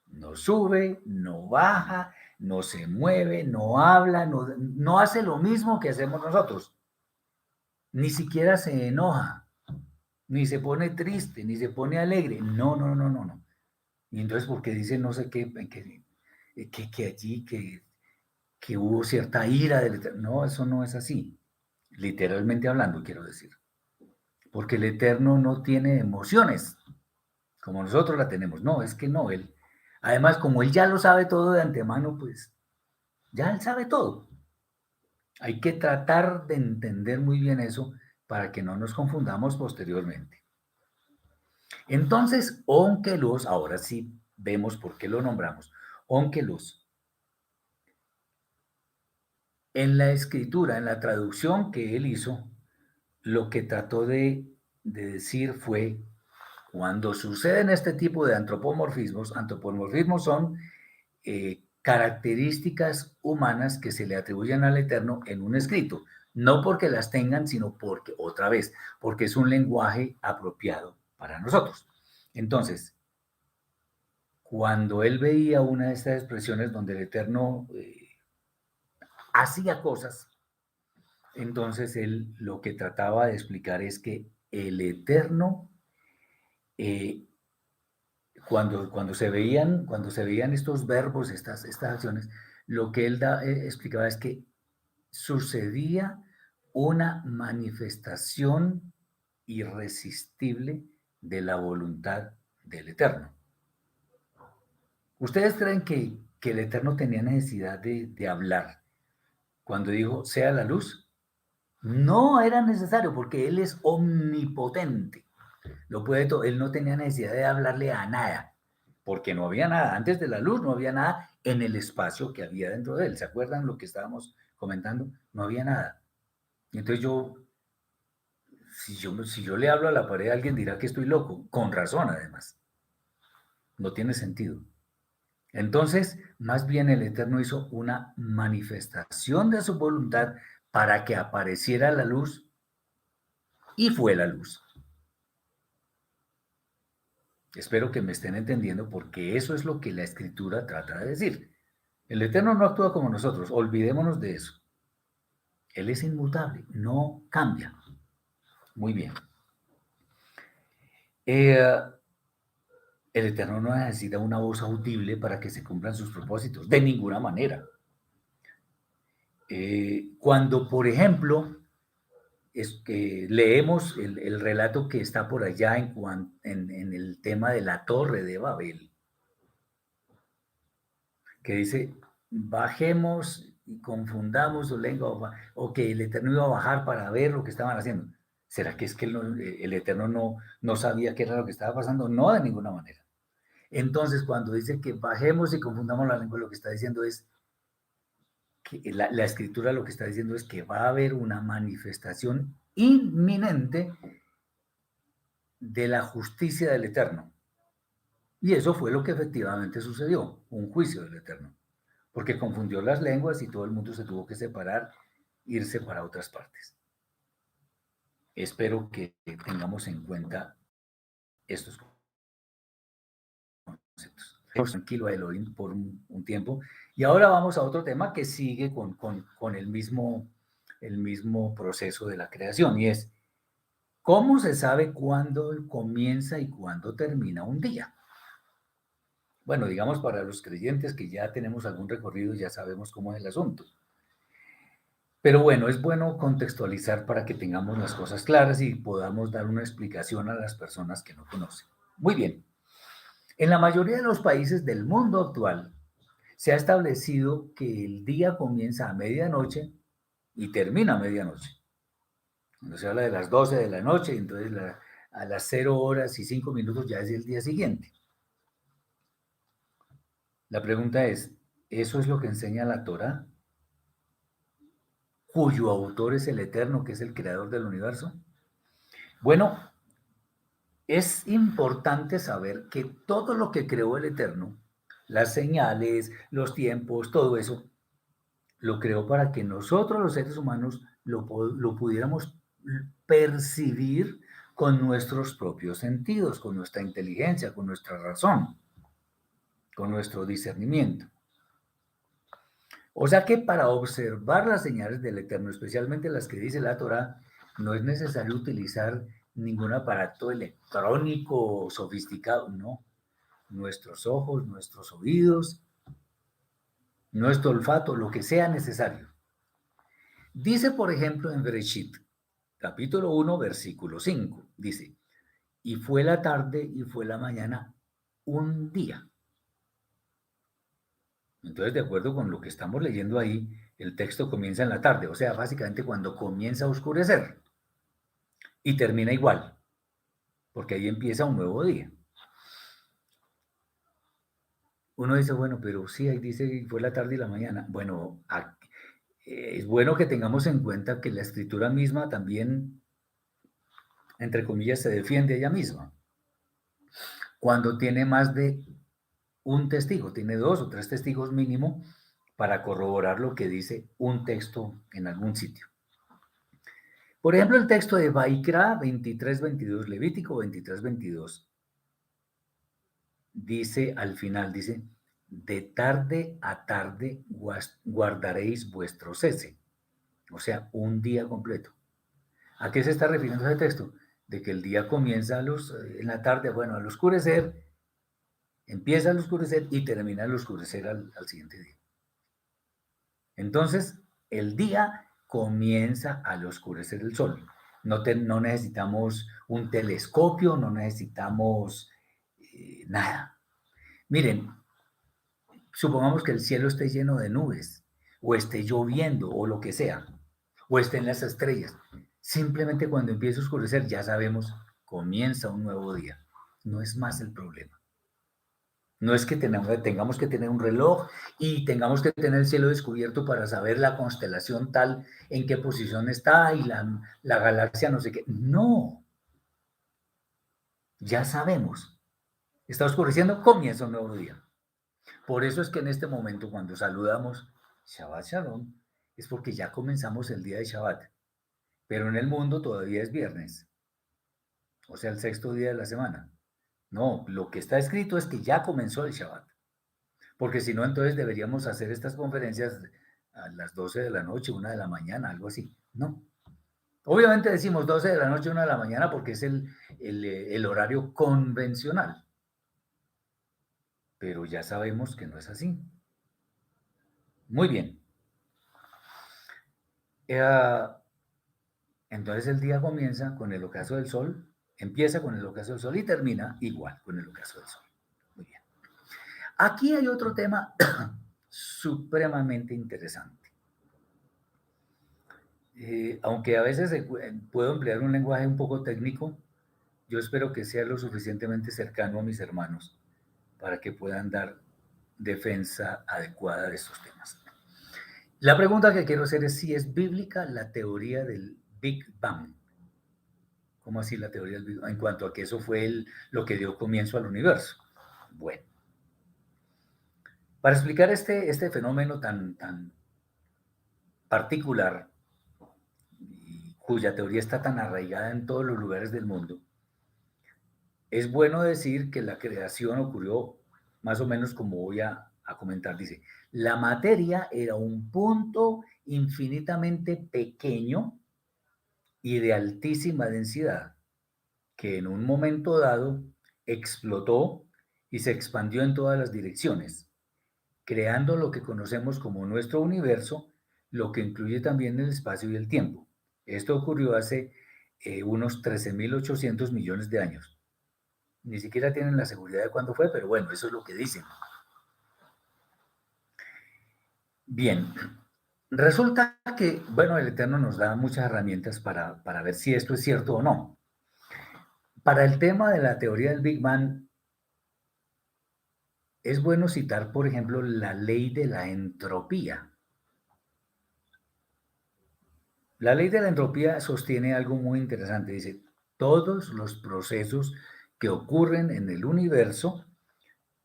no sube, no baja, no se mueve, no habla, no hace lo mismo que hacemos nosotros. Ni siquiera se enoja, ni se pone triste, ni se pone alegre. No, no, no, no, no. Y entonces, porque dice no sé qué, que allí, que hubo cierta ira del Eterno. No, eso no es así. Literalmente hablando, quiero decir. Porque el Eterno no tiene emociones, como nosotros la tenemos. No, es que no, él. Además, como él ya lo sabe todo de antemano, pues ya él sabe todo. Hay que tratar de entender muy bien eso para que no nos confundamos posteriormente. Entonces, Onkelos, ahora sí vemos por qué lo nombramos. Onkelos, en la escritura, en la traducción que él hizo, lo que trató de decir fue, cuando suceden este tipo de antropomorfismos son características humanas que se le atribuyen al Eterno en un escrito, no porque las tengan, sino porque, otra vez, porque es un lenguaje apropiado para nosotros. Entonces, cuando él veía una de estas expresiones donde el Eterno hacía cosas, entonces él lo que trataba de explicar es que el Eterno, eh, cuando se veían estos verbos, estas acciones, lo que él explicaba es que sucedía una manifestación irresistible de la voluntad del Eterno. ¿Ustedes creen que el Eterno tenía necesidad de hablar cuando dijo, sea la luz? No era necesario porque Él es omnipotente. Lo puede todo. Él no tenía necesidad de hablarle a nada, porque no había nada. Antes de la luz no había nada en el espacio que había dentro de Él. ¿Se acuerdan lo que estábamos comentando? No había nada. Y entonces si yo le hablo a la pared, alguien dirá que estoy loco, con razón además. No tiene sentido. Entonces, más bien el Eterno hizo una manifestación de su voluntad para que apareciera la luz y fue la luz. Espero que me estén entendiendo porque eso es lo que la Escritura trata de decir. El Eterno no actúa como nosotros, olvidémonos de eso. Él es inmutable, no cambia. Muy bien. Eh, el Eterno no necesita una voz audible para que se cumplan sus propósitos, de ninguna manera. Cuando, por ejemplo, es que leemos el relato que está por allá en el tema de la torre de Babel, que dice, bajemos y confundamos su lengua, o que el Eterno iba a bajar para ver lo que estaban haciendo. ¿Será que es que el Eterno no sabía qué era lo que estaba pasando? No, de ninguna manera. Entonces, cuando dice que bajemos y confundamos la lengua, lo que está diciendo es que la escritura lo que está diciendo es que va a haber una manifestación inminente de la justicia del Eterno. Y eso fue lo que efectivamente sucedió, un juicio del Eterno, porque confundió las lenguas y todo el mundo se tuvo que separar, irse para otras partes. Espero que tengamos en cuenta estos conceptos. Tranquilo a Elohim por un tiempo. Y ahora vamos a otro tema que sigue con el mismo proceso de la creación y es, ¿cómo se sabe cuándo comienza y cuándo termina un día? Bueno, digamos para los creyentes que ya tenemos algún recorrido, ya sabemos cómo es el asunto. Pero bueno, es bueno contextualizar para que tengamos las cosas claras y podamos dar una explicación a las personas que no conocen. Muy bien. En la mayoría de los países del mundo actual se ha establecido que el día comienza a medianoche y termina a medianoche. Cuando se habla de las 12 de la noche, entonces a las 0 horas y 5 minutos ya es el día siguiente. La pregunta es, ¿eso es lo que enseña la Torá, cuyo autor es el Eterno, que es el creador del universo? Bueno, es importante saber que todo lo que creó el Eterno, las señales, los tiempos, todo eso, lo creó para que nosotros los seres humanos lo pudiéramos percibir con nuestros propios sentidos, con nuestra inteligencia, con nuestra razón, con nuestro discernimiento. O sea que para observar las señales del Eterno, especialmente las que dice la Torá, no es necesario utilizar ningún aparato electrónico sofisticado, no. Nuestros ojos, nuestros oídos, nuestro olfato, lo que sea necesario. Dice, por ejemplo, en Bereshit, capítulo 1, versículo 5, dice, y fue la tarde y fue la mañana un día. Entonces, de acuerdo con lo que estamos leyendo ahí, el texto comienza en la tarde, o sea, básicamente cuando comienza a oscurecer y termina igual, porque ahí empieza un nuevo día. Uno dice, bueno, pero sí, ahí dice fue la tarde y la mañana. Bueno, es bueno que tengamos en cuenta que la escritura misma también, entre comillas, se defiende ella misma. Cuando tiene más de un testigo, tiene 2 o 3 testigos mínimo para corroborar lo que dice un texto en algún sitio. Por ejemplo, el texto de Vaikra 23:22, Levítico 23:22, dice al final, dice, de tarde a tarde guardaréis vuestro cese, o sea, un día completo. ¿A qué se está refiriendo ese texto? De que el día comienza en la tarde, bueno, al oscurecer, empieza al oscurecer y termina al oscurecer al siguiente día. Entonces, el día comienza al oscurecer el sol. No necesitamos un telescopio, no necesitamos nada. Miren, supongamos que el cielo esté lleno de nubes, o esté lloviendo, o lo que sea, o estén las estrellas. Simplemente cuando empieza a oscurecer ya sabemos, comienza un nuevo día. No es más el problema. No es que tengamos que tener un reloj y tengamos que tener el cielo descubierto para saber la constelación tal en qué posición está y la galaxia no sé qué. No, ya sabemos. Está oscureciendo, comienza un nuevo día. Por eso es que en este momento cuando saludamos Shabbat Shalom, es porque ya comenzamos el día de Shabbat. Pero en el mundo todavía es viernes, o sea, el sexto día de la semana. No, lo que está escrito es que ya comenzó el Shabbat. Porque si no, entonces deberíamos hacer estas conferencias a las 12 de la noche, 1 de la mañana, algo así. No. Obviamente decimos 12 de la noche, 1 de la mañana, porque es el horario convencional. Pero ya sabemos que no es así. Muy bien. Entonces el día comienza con el ocaso del sol, empieza con el ocaso del sol y termina igual con el ocaso del sol. Muy bien. Aquí hay otro tema supremamente interesante. Aunque a veces puedo emplear un lenguaje un poco técnico, yo espero que sea lo suficientemente cercano a mis hermanos para que puedan dar defensa adecuada de estos temas. La pregunta que quiero hacer es si es bíblica la teoría del Big Bang. ¿Cómo así la teoría del Big Bang? En cuanto a que eso fue lo que dio comienzo al universo. Bueno, para explicar este fenómeno tan particular, cuya teoría está tan arraigada en todos los lugares del mundo, es bueno decir que la creación ocurrió más o menos como voy a comentar. Dice, la materia era un punto infinitamente pequeño y de altísima densidad, que en un momento dado explotó y se expandió en todas las direcciones, creando lo que conocemos como nuestro universo, lo que incluye también el espacio y el tiempo. Esto ocurrió hace unos 13.800 millones de años. Ni siquiera tienen la seguridad de cuándo fue, pero bueno, eso es lo que dicen. Bien, resulta que, bueno, el Eterno nos da muchas herramientas para ver si esto es cierto o no. Para el tema de la teoría del Big Bang, es bueno citar, por ejemplo, la ley de la entropía. La ley de la entropía sostiene algo muy interesante. Dice, todos los procesos que ocurren en el universo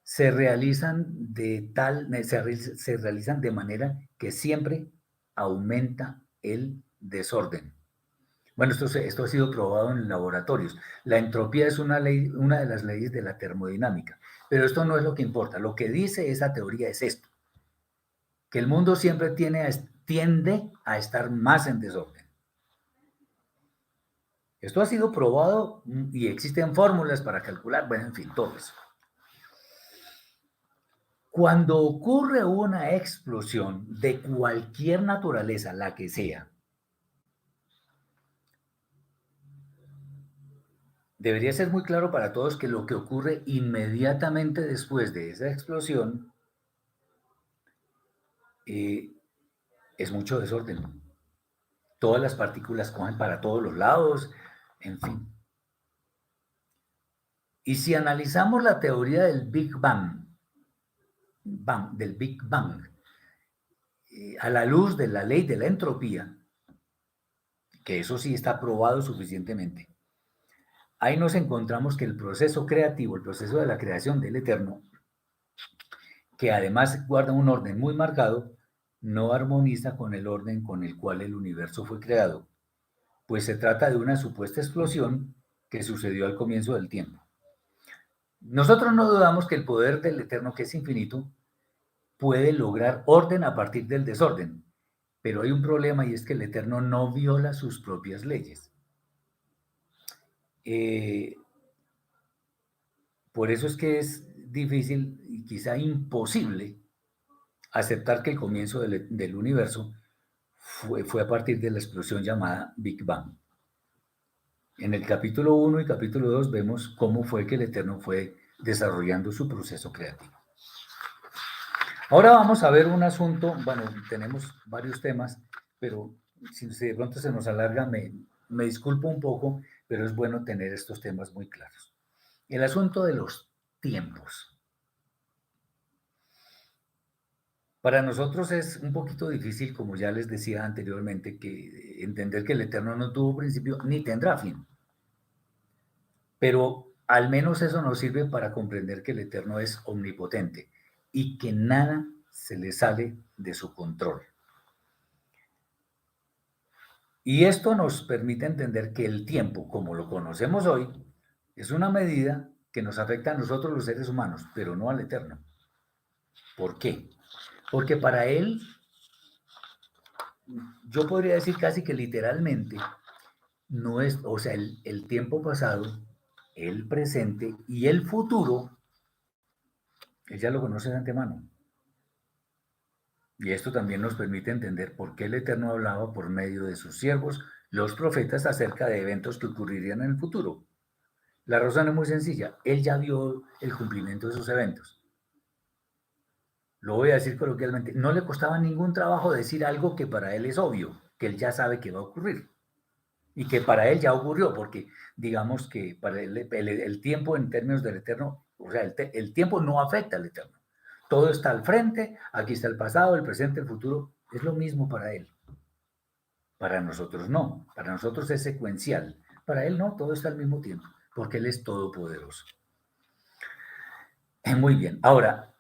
se realizan se realizan de manera que siempre aumenta el desorden. Bueno, esto ha sido probado en laboratorios. La entropía es una ley, una de las leyes de la termodinámica, pero esto no es lo que importa. Lo que dice esa teoría es esto, que el mundo siempre tiende a estar más en desorden. Esto ha sido probado y existen fórmulas para calcular, bueno, en fin, todo eso. Cuando ocurre una explosión de cualquier naturaleza, la que sea, debería ser muy claro para todos que lo que ocurre inmediatamente después de esa explosión eh, es mucho desorden. Todas las partículas cogen para todos los lados, en fin. Y si analizamos la teoría del del Big Bang, a la luz de la ley de la entropía, que eso sí está probado suficientemente, ahí nos encontramos que el proceso creativo, el proceso de la creación del eterno, que además guarda un orden muy marcado, no armoniza con el orden con el cual el universo fue creado, pues se trata de una supuesta explosión que sucedió al comienzo del tiempo. Nosotros no dudamos que el poder del eterno, que es infinito, puede lograr orden a partir del desorden, pero hay un problema y es que el eterno no viola sus propias leyes. Eh, por eso es que es difícil y quizá imposible aceptar que el comienzo del universo fue a partir de la explosión llamada Big Bang. En el capítulo 1 y capítulo 2 vemos cómo fue que el Eterno fue desarrollando su proceso creativo. Ahora vamos a ver un asunto, bueno, tenemos varios temas, pero si de pronto se nos alarga, me disculpo un poco, pero es bueno tener estos temas muy claros. El asunto de los tiempos. Para nosotros es un poquito difícil, como ya les decía anteriormente, que entender que el Eterno no tuvo principio ni tendrá fin. Pero al menos eso nos sirve para comprender que el Eterno es omnipotente y que nada se le sale de su control. Y esto nos permite entender que el tiempo, como lo conocemos hoy, es una medida que nos afecta a nosotros los seres humanos, pero no al Eterno. ¿Por qué? Porque para él, yo podría decir casi que literalmente, no es, o sea, el tiempo pasado, el presente y el futuro, él ya lo conoce de antemano. Y esto también nos permite entender por qué el Eterno hablaba por medio de sus siervos, los profetas, acerca de eventos que ocurrirían en el futuro. La razón es muy sencilla, él ya vio el cumplimiento de esos eventos. Lo voy a decir coloquialmente, no le costaba ningún trabajo decir algo que para él es obvio, que él ya sabe que va a ocurrir y que para él ya ocurrió, porque digamos que para el tiempo en términos del Eterno, o sea, el tiempo no afecta al Eterno. Todo está al frente, aquí está el pasado, el presente, el futuro, es lo mismo para él. Para nosotros no, para nosotros es secuencial, para él no, todo está al mismo tiempo, porque él es todopoderoso. Muy bien, ahora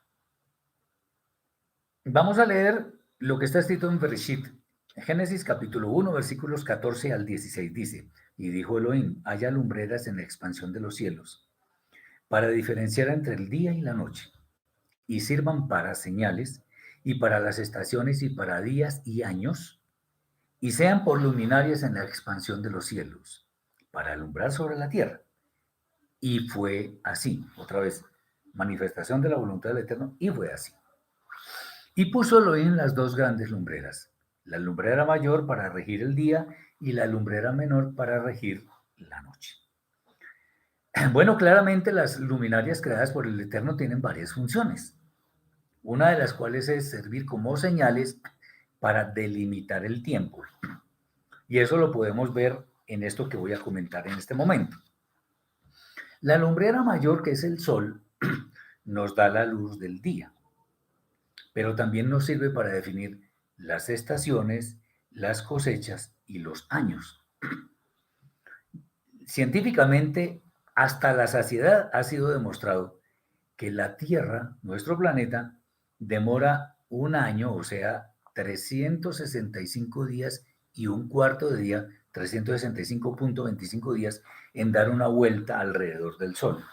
vamos a leer lo que está escrito en Bereshit, Génesis capítulo 1, versículos 14 al 16, dice, y dijo Elohim, haya lumbreras en la expansión de los cielos, para diferenciar entre el día y la noche, y sirvan para señales, y para las estaciones, y para días y años, y sean por luminarias en la expansión de los cielos, para alumbrar sobre la tierra. Y fue así, otra vez, manifestación de la voluntad del Eterno, y fue así. Y puso Elohim las dos grandes lumbreras, la lumbrera mayor para regir el día y la lumbrera menor para regir la noche. Bueno, claramente las luminarias creadas por el Eterno tienen varias funciones, una de las cuales es servir como señales para delimitar el tiempo. Y eso lo podemos ver en esto que voy a comentar en este momento. La lumbrera mayor, que es el sol, nos da la luz del día, pero también nos sirve para definir las estaciones, las cosechas y los años. Científicamente, hasta la saciedad ha sido demostrado que la Tierra, nuestro planeta, demora un año, o sea, 365 días y un cuarto de día 365.25 días en dar una vuelta alrededor del Sol.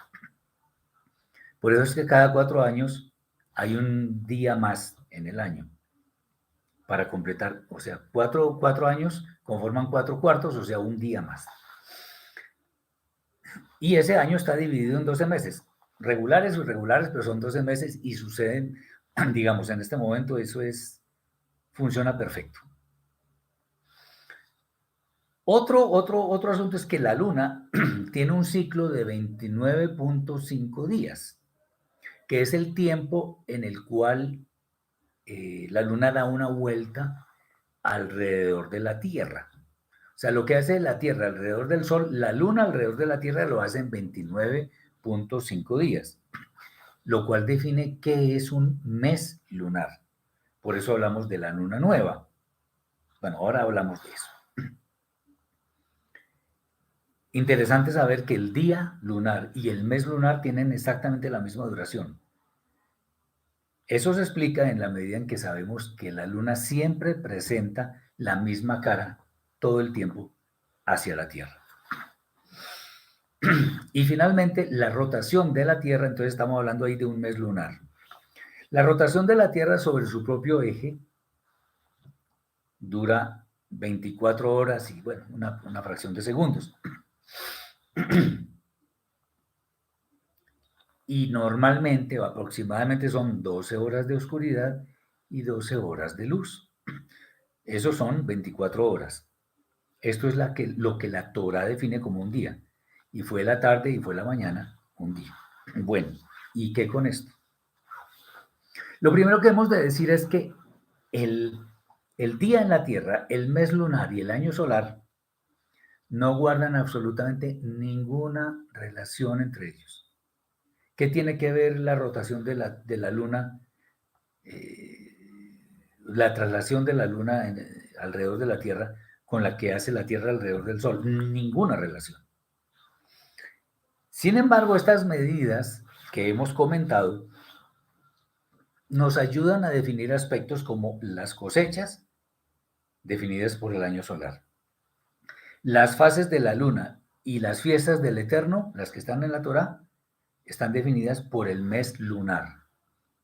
Por eso es que cada 4 años hay un día más en el año para completar, o sea, cuatro años conforman 4 cuartos, o sea, un día más. Y ese año está dividido en 12 meses, regulares o irregulares, pero son 12 meses y suceden, digamos, en este momento funciona perfecto. Otro asunto es que la Luna tiene un ciclo de 29.5 días, que es el tiempo en el cual la Luna da una vuelta alrededor de la Tierra. O sea, lo que hace la Tierra alrededor del Sol, la Luna alrededor de la Tierra lo hace en 29.5 días, lo cual define qué es un mes lunar. Por eso hablamos de la luna nueva. Bueno, ahora hablamos de eso. Interesante saber que el día lunar y el mes lunar tienen exactamente la misma duración. Eso se explica en la medida en que sabemos que la luna siempre presenta la misma cara todo el tiempo hacia la Tierra. Y finalmente, la rotación de la Tierra, entonces estamos hablando ahí de un mes lunar. La rotación de la Tierra sobre su propio eje dura 24 horas y, bueno, una fracción de segundos. Y normalmente, o aproximadamente, son 12 horas de oscuridad y 12 horas de luz. Eso son 24 horas. Esto es lo que la Torah define como un día. Y fue la tarde y fue la mañana un día. Bueno, ¿y qué con esto? Lo primero que hemos de decir es que el día en la Tierra, el mes lunar y el año solar no guardan absolutamente ninguna relación entre ellos. ¿Qué tiene que ver la rotación de la Luna, la traslación de la Luna alrededor de la Tierra con la que hace la Tierra alrededor del Sol? Ninguna relación. Sin embargo, estas medidas que hemos comentado nos ayudan a definir aspectos como las cosechas, definidas por el año solar, las fases de la Luna y las fiestas del Eterno, las que están en la Torá, están definidas por el mes lunar,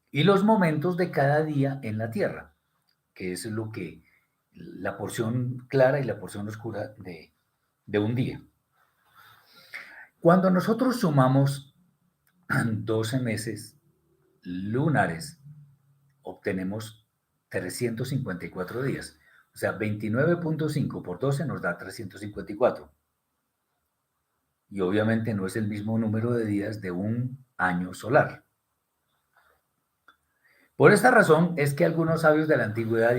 y los momentos de cada día en la Tierra, que es la porción clara y la porción oscura de un día. Cuando nosotros sumamos 12 meses lunares, obtenemos 354 días. O sea, 29.5 por 12 nos da 354. Y obviamente no es el mismo número de días de un año solar. Por esta razón es que algunos sabios de la antigüedad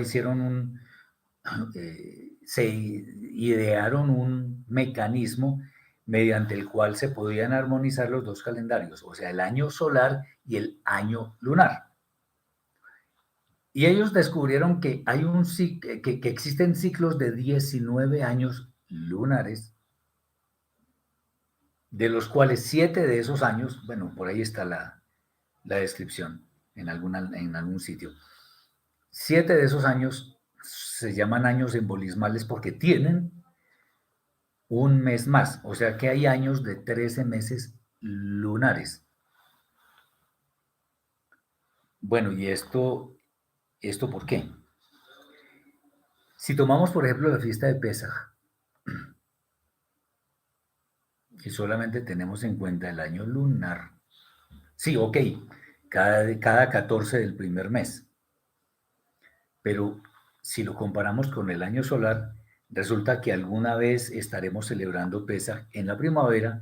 se idearon un mecanismo mediante el cual se podían armonizar los dos calendarios, o sea, el año solar y el año lunar. Y ellos descubrieron que que existen ciclos de 19 años lunares, de los cuales 7 de esos años, bueno, por ahí está la descripción en algún sitio, 7 de esos años se llaman años embolismales porque tienen un mes más, o sea que hay años de 13 meses lunares. Bueno, ¿y esto por qué? Si tomamos, por ejemplo, la fiesta de Pesaj, y solamente tenemos en cuenta el año lunar, sí, ok, cada 14 del primer mes, pero si lo comparamos con el año solar, resulta que alguna vez estaremos celebrando Pesaj en la primavera,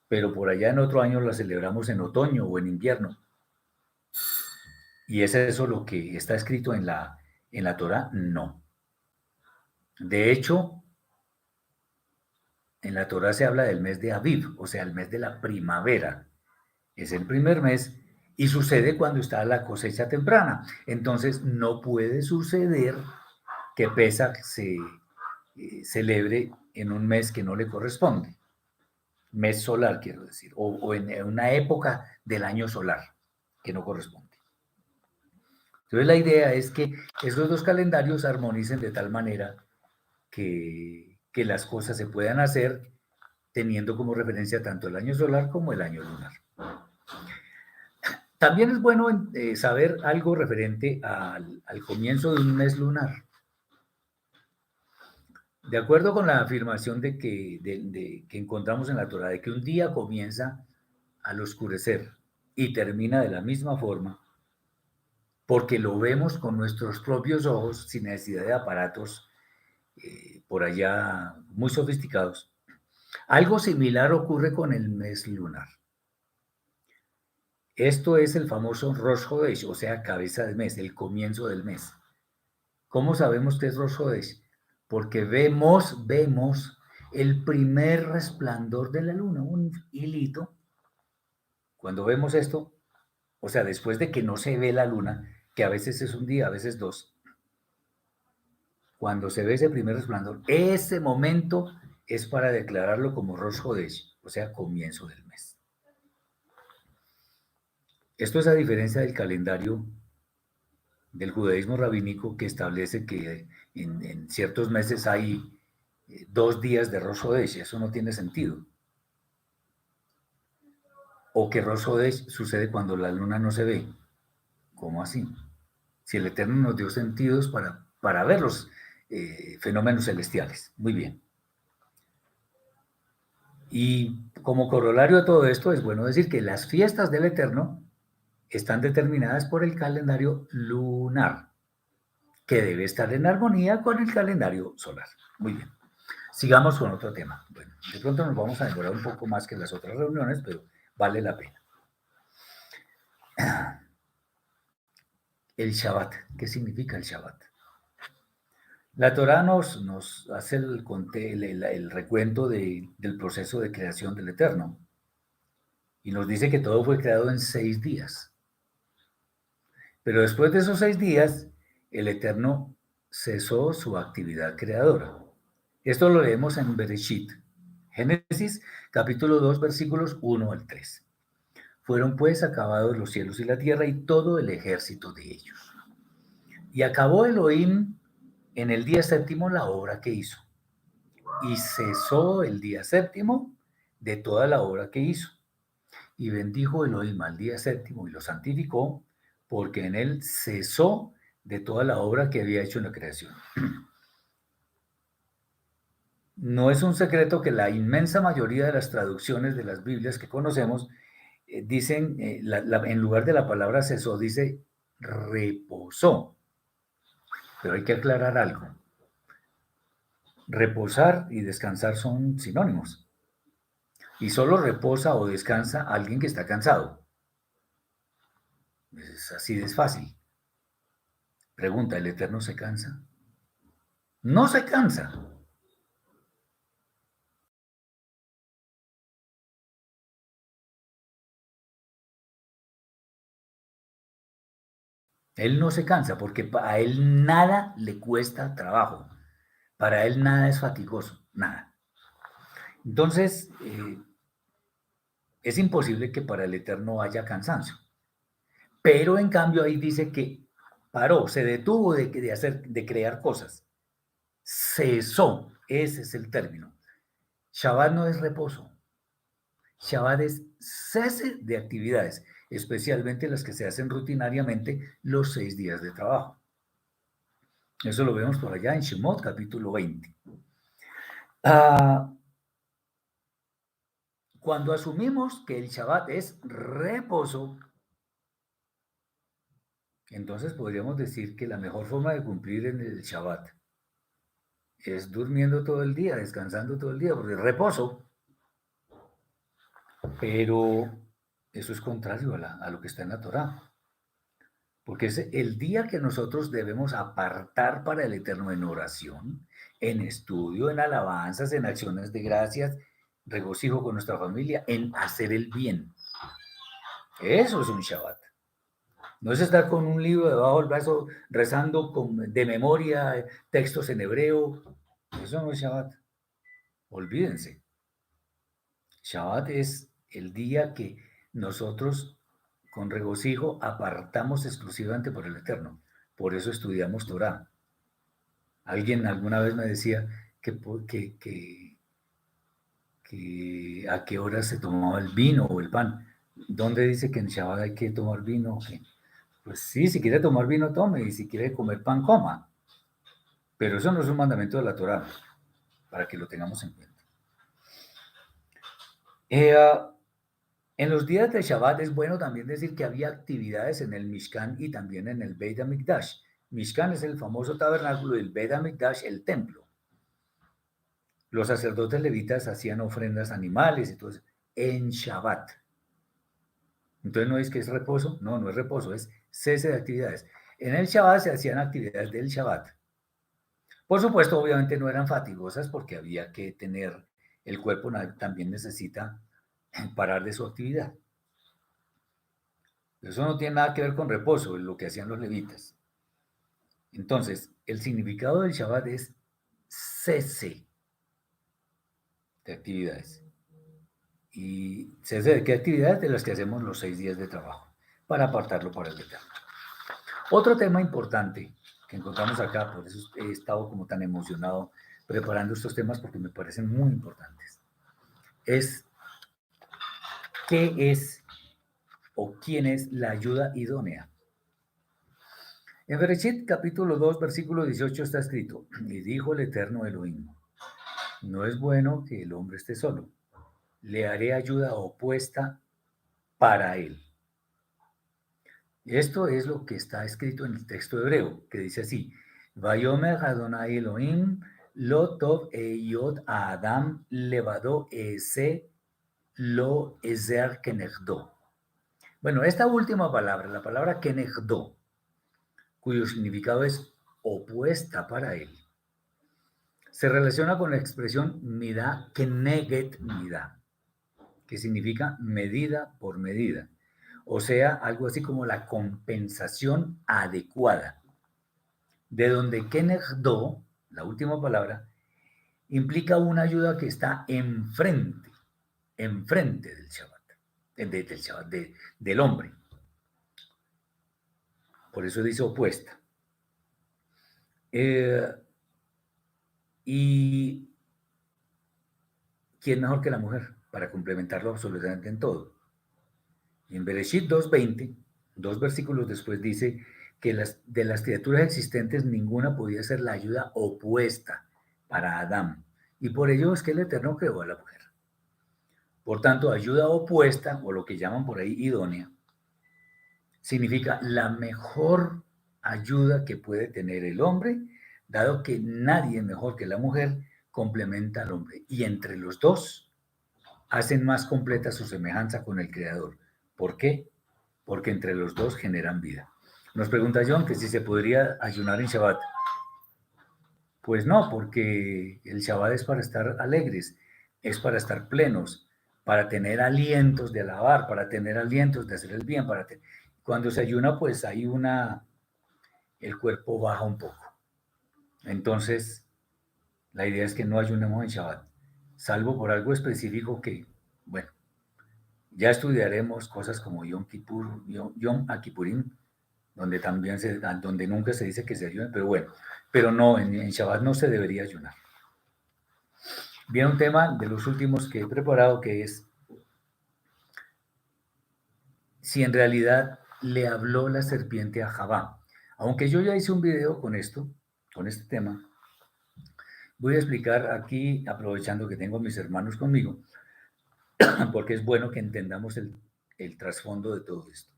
pero por allá en otro año la celebramos en otoño o en invierno. ¿Y es eso lo que está escrito en la Torá? No. De hecho, en la Torá se habla del mes de Aviv, o sea, el mes de la primavera. Es el primer mes y sucede cuando está la cosecha temprana. Entonces, no puede suceder que Pesaj se celebre en un mes que no le corresponde. Mes solar, quiero decir, o en una época del año solar que no corresponde. Entonces la idea es que esos dos calendarios armonicen de tal manera que que las cosas se puedan hacer teniendo como referencia tanto el año solar como el año lunar. También es bueno saber algo referente al comienzo de un mes lunar. De acuerdo con la afirmación que encontramos en la Torá, de que un día comienza al oscurecer y termina de la misma forma, porque lo vemos con nuestros propios ojos sin necesidad de aparatos por allá muy sofisticados. Algo similar ocurre con el mes lunar. Esto es el famoso Rosh Hodesh, o sea, cabeza de mes, el comienzo del mes. ¿Cómo sabemos que es Rosh Hodesh? Porque vemos el primer resplandor de la luna, un hilito. Cuando vemos esto, o sea, después de que no se ve la luna, que a veces es un día, a veces dos, cuando se ve ese primer resplandor, ese momento es para declararlo como Rosh Hodesh, o sea, comienzo del mes. Esto es a diferencia del calendario del judaísmo rabínico que establece que en ciertos meses hay 2 días de Rosh Hodesh. Eso no tiene sentido. O que Rosh Hodesh sucede cuando la luna no se ve. ¿Cómo así? Si el Eterno nos dio sentidos para ver los fenómenos celestiales. Muy bien. Y como corolario a todo esto, es bueno decir que las fiestas del Eterno están determinadas por el calendario lunar, que debe estar en armonía con el calendario solar. Muy bien. Sigamos con otro tema. Bueno, de pronto nos vamos a demorar un poco más que las otras reuniones, pero vale la pena. El Shabbat. ¿Qué significa el Shabbat? La Torá nos hace el recuento del proceso de creación del Eterno y nos dice que todo fue creado en 6 días. Pero después de esos 6 días, el Eterno cesó su actividad creadora. Esto lo leemos en Bereshit, Génesis, capítulo 2, versículos 1 al 3. Fueron pues acabados los cielos y la tierra y todo el ejército de ellos. Y acabó Elohim en el día séptimo la obra que hizo. Y cesó el día séptimo de toda la obra que hizo. Y bendijo Elohim al día séptimo y lo santificó, porque en él cesó de toda la obra que había hecho en la creación. No es un secreto que la inmensa mayoría de las traducciones de las Biblias que conocemos dicen, en lugar de la palabra cesó, dice reposó. Pero hay que aclarar algo. Reposar y descansar son sinónimos. Y solo reposa o descansa alguien que está cansado. Es así de fácil. Pregunta, ¿el Eterno se cansa? No se cansa. Él no se cansa porque a él nada le cuesta trabajo. Para él nada es fatigoso, nada. Entonces, es imposible que para el Eterno haya cansancio. Pero en cambio ahí dice que paró, se detuvo de crear cosas. Cesó, ese es el término. Shabbat no es reposo. Shabbat es cese de actividades, especialmente las que se hacen rutinariamente los 6 días de trabajo. Eso lo vemos por allá en Shemot, capítulo 20. Cuando asumimos que el Shabbat es reposo, entonces podríamos decir que la mejor forma de cumplir en el Shabbat es durmiendo todo el día, descansando todo el día, porque es reposo. Pero eso es contrario a lo que está en la Torá. Porque es el día que nosotros debemos apartar para el Eterno en oración, en estudio, en alabanzas, en acciones de gracias, regocijo con nuestra familia, en hacer el bien. Eso es un Shabbat. No es estar con un libro debajo del brazo rezando de memoria textos en hebreo. Eso no es Shabbat. Olvídense. Shabbat es el día que nosotros con regocijo apartamos exclusivamente por el Eterno. Por eso estudiamos Torah. Alguien alguna vez me decía que a qué hora se tomaba el vino o el pan. ¿Dónde dice que en Shabbat hay que tomar vino? Pues sí, si quiere tomar vino, tome, y si quiere comer pan, coma. Pero eso no es un mandamiento de la Torá, para que lo tengamos en cuenta. En los días de Shabbat es bueno también decir que había actividades en el Mishkan y también en el Beit HaMikdash. Mishkan es el famoso tabernáculo y el Beit HaMikdash el templo. Los sacerdotes levitas hacían ofrendas animales y todo eso en Shabbat. Entonces no es que es reposo, no, no es reposo, es cese de actividades. En el Shabbat se hacían actividades del Shabbat. Por supuesto, obviamente no eran fatigosas porque había que tener, el cuerpo también necesita parar de su actividad. Eso no tiene nada que ver con reposo, es lo que hacían los levitas. Entonces, el significado del Shabbat es cese de actividades. ¿Y cese de qué actividades? De las que hacemos los 6 días de trabajo, para apartarlo para el Eterno. Otro tema importante que encontramos acá, por eso he estado como tan emocionado preparando estos temas porque me parecen muy importantes, es qué es o quién es la ayuda idónea. En Bereshit capítulo 2, versículo 18 está escrito, y dijo el Eterno Elohim, no es bueno que el hombre esté solo, le haré ayuda opuesta para él. Esto es lo que está escrito en el texto hebreo, que dice así, Vayomer Adonai Elohim, lo tov eyot a Adam levado ese lo ezer kenegdo. Bueno, esta última palabra, la palabra kenegdo, cuyo significado es opuesta para él, se relaciona con la expresión midá keneget midá, que significa medida por medida. O sea, algo así como la compensación adecuada. De donde kenegdo, la última palabra, implica una ayuda que está enfrente del Shabbat, del hombre. Por eso dice opuesta. ¿Y quién mejor que la mujer para complementarlo absolutamente en todo? Y en Bereshit 2:20, 2 versículos después, dice que de las criaturas existentes ninguna podía ser la ayuda opuesta para Adán. Y por ello es que el Eterno creó a la mujer. Por tanto, ayuda opuesta, o lo que llaman por ahí idónea, significa la mejor ayuda que puede tener el hombre, dado que nadie mejor que la mujer complementa al hombre. Y entre los dos hacen más completa su semejanza con el Creador. ¿Por qué? Porque entre los dos generan vida. Nos pregunta John que si se podría ayunar en Shabbat. Pues no, porque el Shabbat es para estar alegres, es para estar plenos, para tener alientos de alabar, para tener alientos de hacer el bien. Cuando se ayuna, pues hay el cuerpo baja un poco. Entonces, la idea es que no ayunemos en Shabbat, salvo por algo específico que, bueno, ya estudiaremos cosas como Yom Kippur, Yom Kippurim, donde nunca se dice que se ayune, pero bueno, pero no, en Shabbat no se debería ayunar. Viene un tema de los últimos que he preparado, que es si en realidad le habló la serpiente a Javá. Aunque yo ya hice un video con esto, con este tema, voy a explicar aquí, aprovechando que tengo a mis hermanos conmigo, porque es bueno que entendamos el trasfondo de todo esto.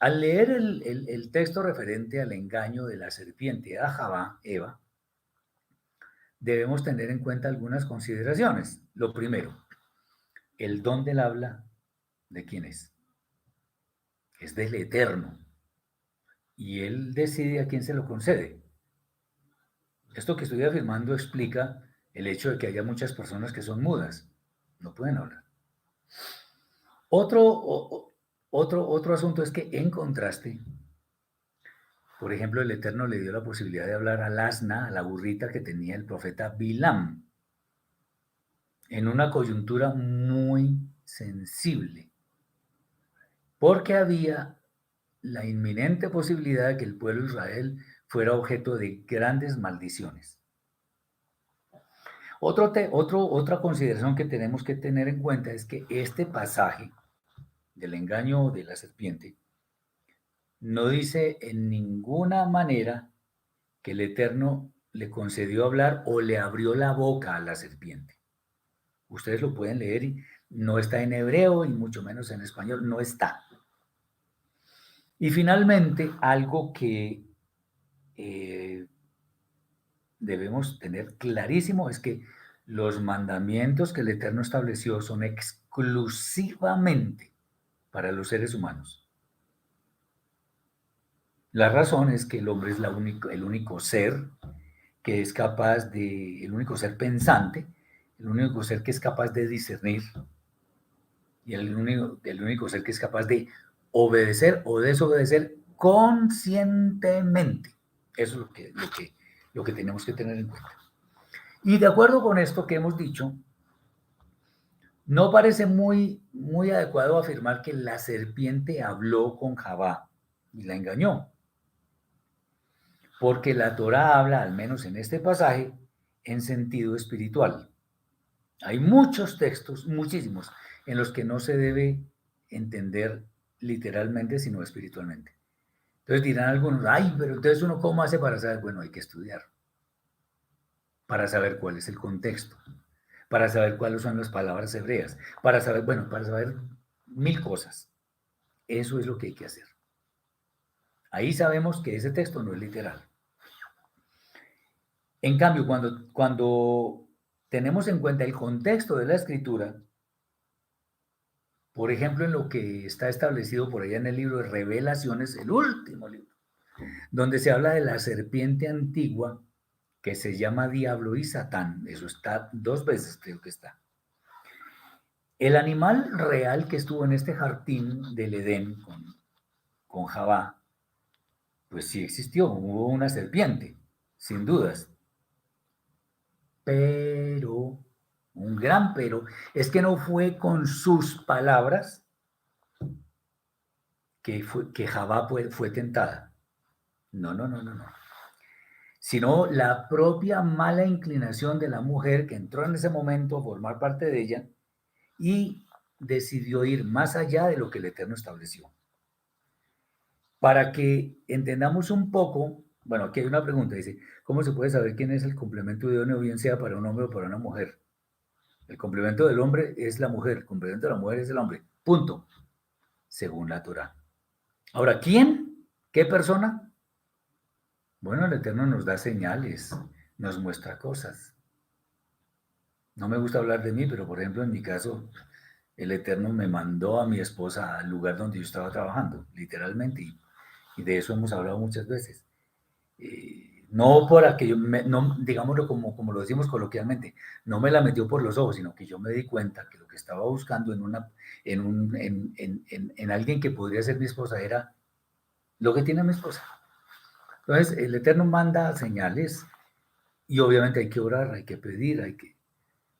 Al leer el texto referente al engaño de la serpiente a Javá, Eva, debemos tener en cuenta algunas consideraciones. Lo primero, el don del habla, ¿de quién es? Es del Eterno. Y Él decide a quién se lo concede. Esto que estoy afirmando explica el hecho de que haya muchas personas que son mudas, no pueden hablar. Otro asunto es que en contraste, por ejemplo, el Eterno le dio la posibilidad de hablar al asna, a la burrita que tenía el profeta Bilam, en una coyuntura muy sensible, porque había la inminente posibilidad de que el pueblo de Israel fuera objeto de grandes maldiciones. Otra consideración que tenemos que tener en cuenta es que este pasaje del engaño de la serpiente no dice en ninguna manera que el Eterno le concedió hablar o le abrió la boca a la serpiente. Ustedes lo pueden leer y no está en hebreo y mucho menos en español, no está. Y finalmente, algo que eh, debemos tener clarísimo es que los mandamientos que el Eterno estableció son exclusivamente para los seres humanos. La razón es que el hombre es el único ser que es capaz de, el único ser pensante, el único ser que es capaz de discernir y el único ser que es capaz de obedecer o desobedecer conscientemente. Eso es lo que tenemos que tener en cuenta. Y de acuerdo con esto que hemos dicho, no parece muy adecuado afirmar que la serpiente habló con Javá y la engañó, porque la Torá habla, al menos en este pasaje, en sentido espiritual. Hay muchos textos, muchísimos, en los que no se debe entender literalmente, sino espiritualmente. Entonces dirán algunos, ay, pero entonces uno cómo hace para saber, bueno, hay que estudiar, para saber cuál es el contexto, para saber cuáles son las palabras hebreas, para saber, bueno, para saber mil cosas. Eso es lo que hay que hacer. Ahí sabemos que ese texto no es literal. En cambio, cuando tenemos en cuenta el contexto de la escritura, por ejemplo, en lo que está establecido por allá en el libro de Revelaciones, el último libro, donde se habla de la serpiente antigua que se llama Diablo y Satán, eso está 2 veces, creo que está. El animal real que estuvo en este jardín del Edén con Javá, pues sí existió, hubo una serpiente, sin dudas. Pero, un gran pero, es que no fue con sus palabras que Javá fue tentada. No, no, no, no, no. Sino la propia mala inclinación de la mujer que entró en ese momento a formar parte de ella y decidió ir más allá de lo que el Eterno estableció. Para que entendamos un poco, bueno, aquí hay una pregunta, dice, ¿cómo se puede saber quién es el complemento idóneo, bien sea para un hombre o para una mujer? El complemento del hombre es la mujer, el complemento de la mujer es el hombre, punto, según la Torah. Ahora, ¿quién? ¿Qué persona? Bueno, el Eterno nos da señales, nos muestra cosas. No me gusta hablar de mí, pero por ejemplo, en mi caso, el Eterno me mandó a mi esposa al lugar donde yo estaba trabajando, literalmente, y de eso hemos hablado muchas veces. No para que yo, no, digámoslo como lo decimos coloquialmente, no me la metió por los ojos, sino que yo me di cuenta que lo que estaba buscando en alguien que podría ser mi esposa era lo que tiene mi esposa. Entonces, el Eterno manda señales y obviamente hay que orar, hay que pedir,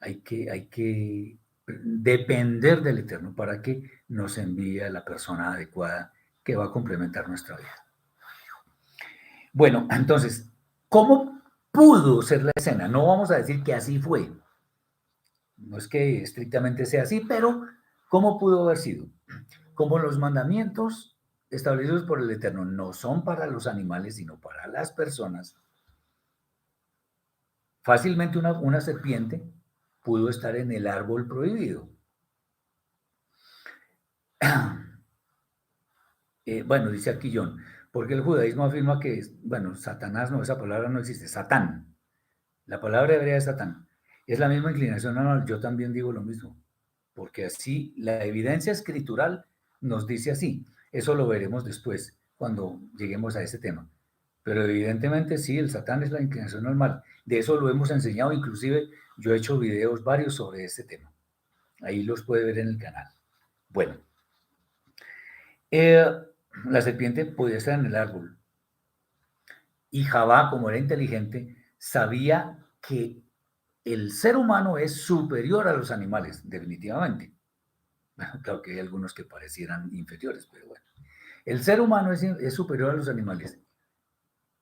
hay que depender del Eterno para que nos envíe a la persona adecuada que va a complementar nuestra vida. Bueno, entonces, ¿cómo pudo ser la escena? No vamos a decir que así fue. No es que estrictamente sea así, pero ¿cómo pudo haber sido? Como los mandamientos establecidos por el Eterno no son para los animales, sino para las personas, fácilmente una serpiente pudo estar en el árbol prohibido. Bueno, dice aquí John, porque el judaísmo afirma que, bueno, Satanás, no, esa palabra no existe, Satán. La palabra hebrea es Satán. Es la misma inclinación, no, yo también digo lo mismo, porque así la evidencia escritural nos dice así. Eso lo veremos después, cuando lleguemos a ese tema. Pero evidentemente sí, el Satán es la inclinación normal. De eso lo hemos enseñado, inclusive yo he hecho videos varios sobre este tema. Ahí los puede ver en el canal. Bueno, eh, la serpiente podía estar en el árbol. Y Javá, como era inteligente, sabía que el ser humano es superior a los animales, definitivamente. Bueno, claro que hay algunos que parecieran inferiores, pero bueno. El ser humano es superior a los animales.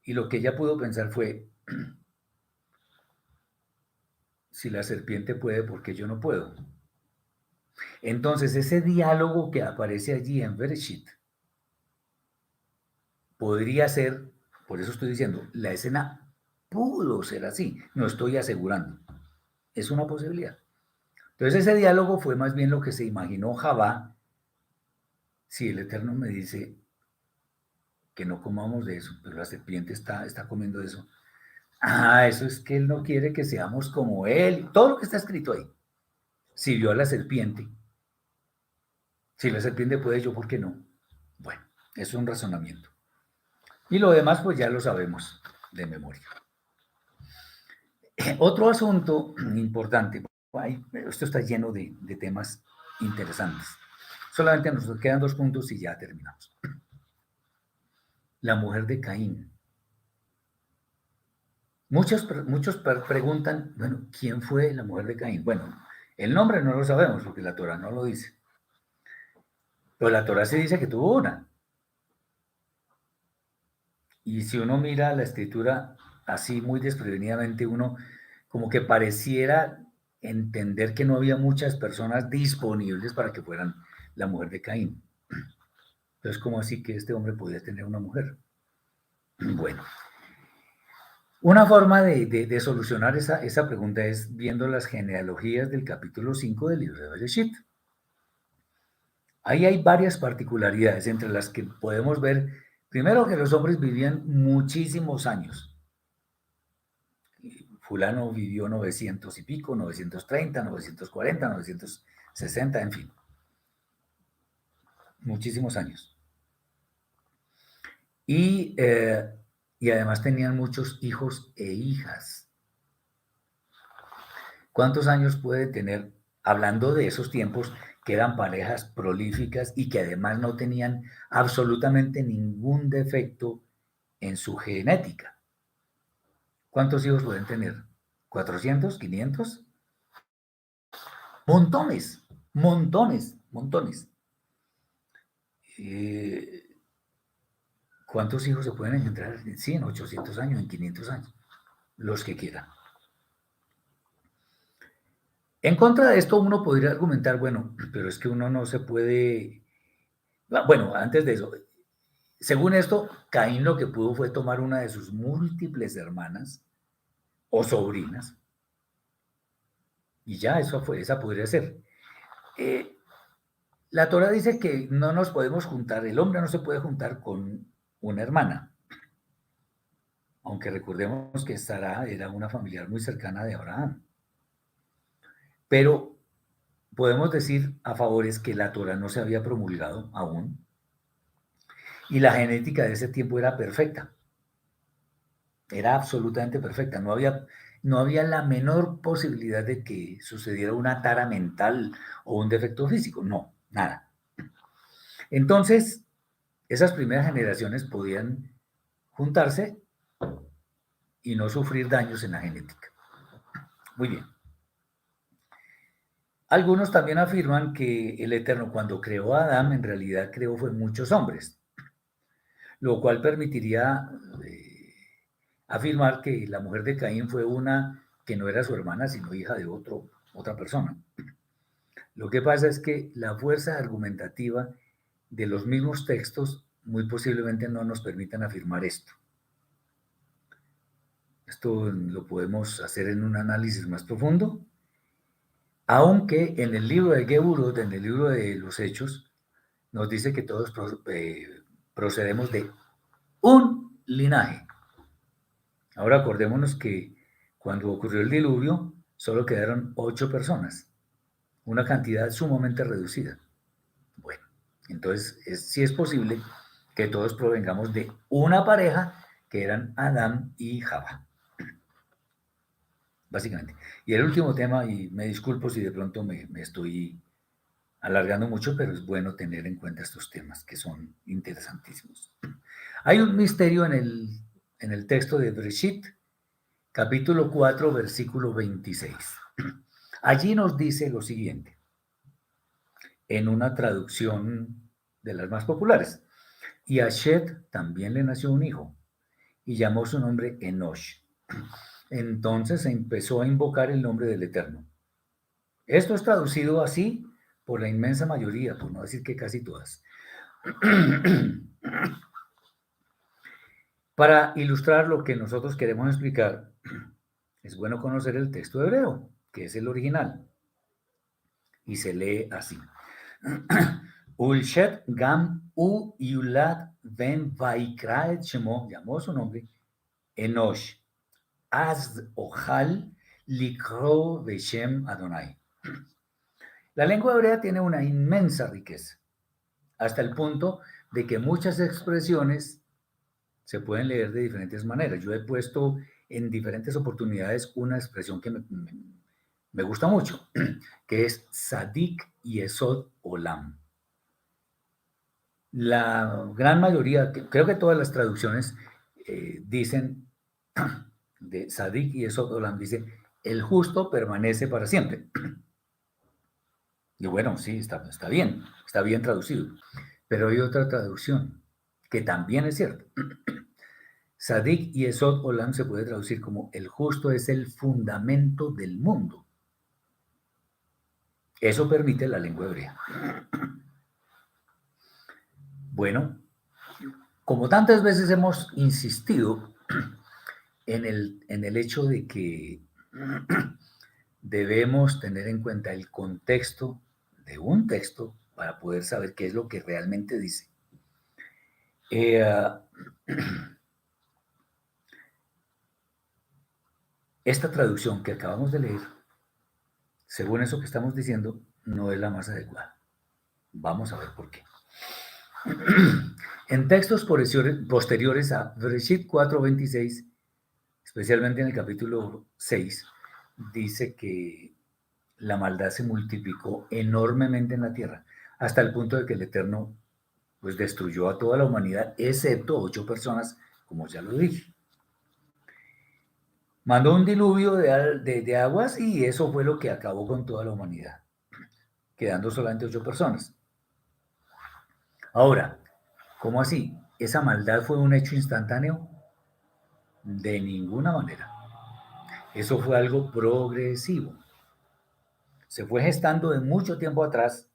Y lo que ella pudo pensar fue, si la serpiente puede, ¿por qué yo no puedo? Entonces, ese diálogo que aparece allí en Bereshit podría ser, por eso estoy diciendo, la escena pudo ser así, no estoy asegurando, es una posibilidad. Entonces, ese diálogo fue más bien lo que se imaginó Javá, si el Eterno me dice que no comamos de eso, pero la serpiente está comiendo eso. Ah, eso es que él no quiere que seamos como él, todo lo que está escrito ahí. Si vio a la serpiente, si la serpiente puede, yo, ¿por qué no? Bueno, eso es un razonamiento. Y lo demás, pues ya lo sabemos de memoria. Otro asunto importante, esto está lleno de temas interesantes. Solamente nos quedan 2 puntos y ya terminamos. La mujer de Caín. Muchos preguntan, bueno, ¿quién fue la mujer de Caín? Bueno, el nombre no lo sabemos porque la Torah no lo dice. Pero la Torah sí dice que tuvo una. Y si uno mira la escritura así muy desprevenidamente, uno como que pareciera entender que no había muchas personas disponibles para que fueran la mujer de Caín. Entonces, ¿cómo así que este hombre podía tener una mujer? Bueno, una forma de solucionar esa pregunta es viendo las genealogías del capítulo 5 del libro de Bereshit. Ahí hay varias particularidades entre las que podemos ver, primero, que los hombres vivían muchísimos años. Fulano vivió 900 y pico, 930, 940, 960, en fin, muchísimos años. Y, y además tenían muchos hijos e hijas. ¿Cuántos años puede tener, hablando de esos tiempos, que eran parejas prolíficas y que además no tenían absolutamente ningún defecto en su genética? ¿Cuántos hijos pueden tener? ¿400? ¿500? Montones, montones, montones. Eh, ¿Cuántos hijos se pueden engendrar en 100, 800 años, en 500 años? Los que quieran. En contra de esto uno podría argumentar, bueno, pero es que uno no se puede... Bueno, antes de eso, según esto, Caín lo que pudo fue tomar una de sus múltiples hermanas o sobrinas y ya, eso fue, esa podría ser. Eh, la Torah dice que no nos podemos juntar, el hombre no se puede juntar con una hermana, aunque recordemos que Sara era una familiar muy cercana de Abraham. Pero podemos decir a favor es que la Torah no se había promulgado aún y la genética de ese tiempo era perfecta, era absolutamente perfecta, no había la menor posibilidad de que sucediera una tara mental o un defecto físico, no, nada. Entonces, esas primeras generaciones podían juntarse y no sufrir daños en la genética. Muy bien. Algunos también afirman que el Eterno, cuando creó a Adán, en realidad creó fue muchos hombres, lo cual permitiría afirmar que la mujer de Caín fue una que no era su hermana, sino hija de otra persona. Lo que pasa es que la fuerza argumentativa de los mismos textos muy posiblemente no nos permitan afirmar esto. Esto lo podemos hacer en un análisis más profundo, aunque en el libro de Geburot, en el libro de los Hechos, nos dice que todos procedemos de un linaje. Ahora acordémonos que cuando ocurrió el diluvio, solo quedaron 8 personas, una cantidad sumamente reducida. Bueno, entonces sí es posible que todos provengamos de una pareja que eran Adán y Java, básicamente. Y el último tema, y me disculpo si de pronto me estoy alargando mucho, pero es bueno tener en cuenta estos temas que son interesantísimos. Hay un misterio en el texto de Bereshit, capítulo 4, versículo 26. Allí nos dice lo siguiente, en una traducción de las más populares. Y a Shet también le nació un hijo, y llamó su nombre Enosh. Entonces se empezó a invocar el nombre del Eterno. Esto es traducido así por la inmensa mayoría, por no decir que casi todas. Para ilustrar lo que nosotros queremos explicar, es bueno conocer el texto hebreo, que es el original, y se lee así. Ulshet gam u yulad ven vaikra et shemo, llamó su nombre, Enosh, az ojal likro beshem Adonai. La lengua hebrea tiene una inmensa riqueza, hasta el punto de que muchas expresiones se pueden leer de diferentes maneras. Yo he puesto en diferentes oportunidades una expresión que me gusta mucho, que es Sadik Yesod Olam. La gran mayoría, creo que todas las traducciones dicen de Sadik Yesod Olam, dice, el justo permanece para siempre. Y bueno, sí, está bien traducido. Pero hay otra traducción que también es cierta. Sadik y Esod Olam se puede traducir como el justo es el fundamento del mundo. Eso permite la lengua hebrea. Bueno, como tantas veces hemos insistido en el hecho de que debemos tener en cuenta el contexto de un texto para poder saber qué es lo que realmente dice. Esta traducción que acabamos de leer, según eso que estamos diciendo, no es la más adecuada. Vamos a ver por qué. En textos posteriores a Bereshit 4:26, especialmente en el capítulo 6, dice que la maldad se multiplicó enormemente en la tierra, hasta el punto de que el Eterno pues destruyó a toda la humanidad, excepto 8 personas, como ya lo dije. Mandó un diluvio de aguas y eso fue lo que acabó con toda la humanidad, quedando solamente 8 personas. Ahora, ¿cómo así? ¿Esa maldad fue un hecho instantáneo? De ninguna manera. Eso fue algo progresivo. Se fue gestando de mucho tiempo atrás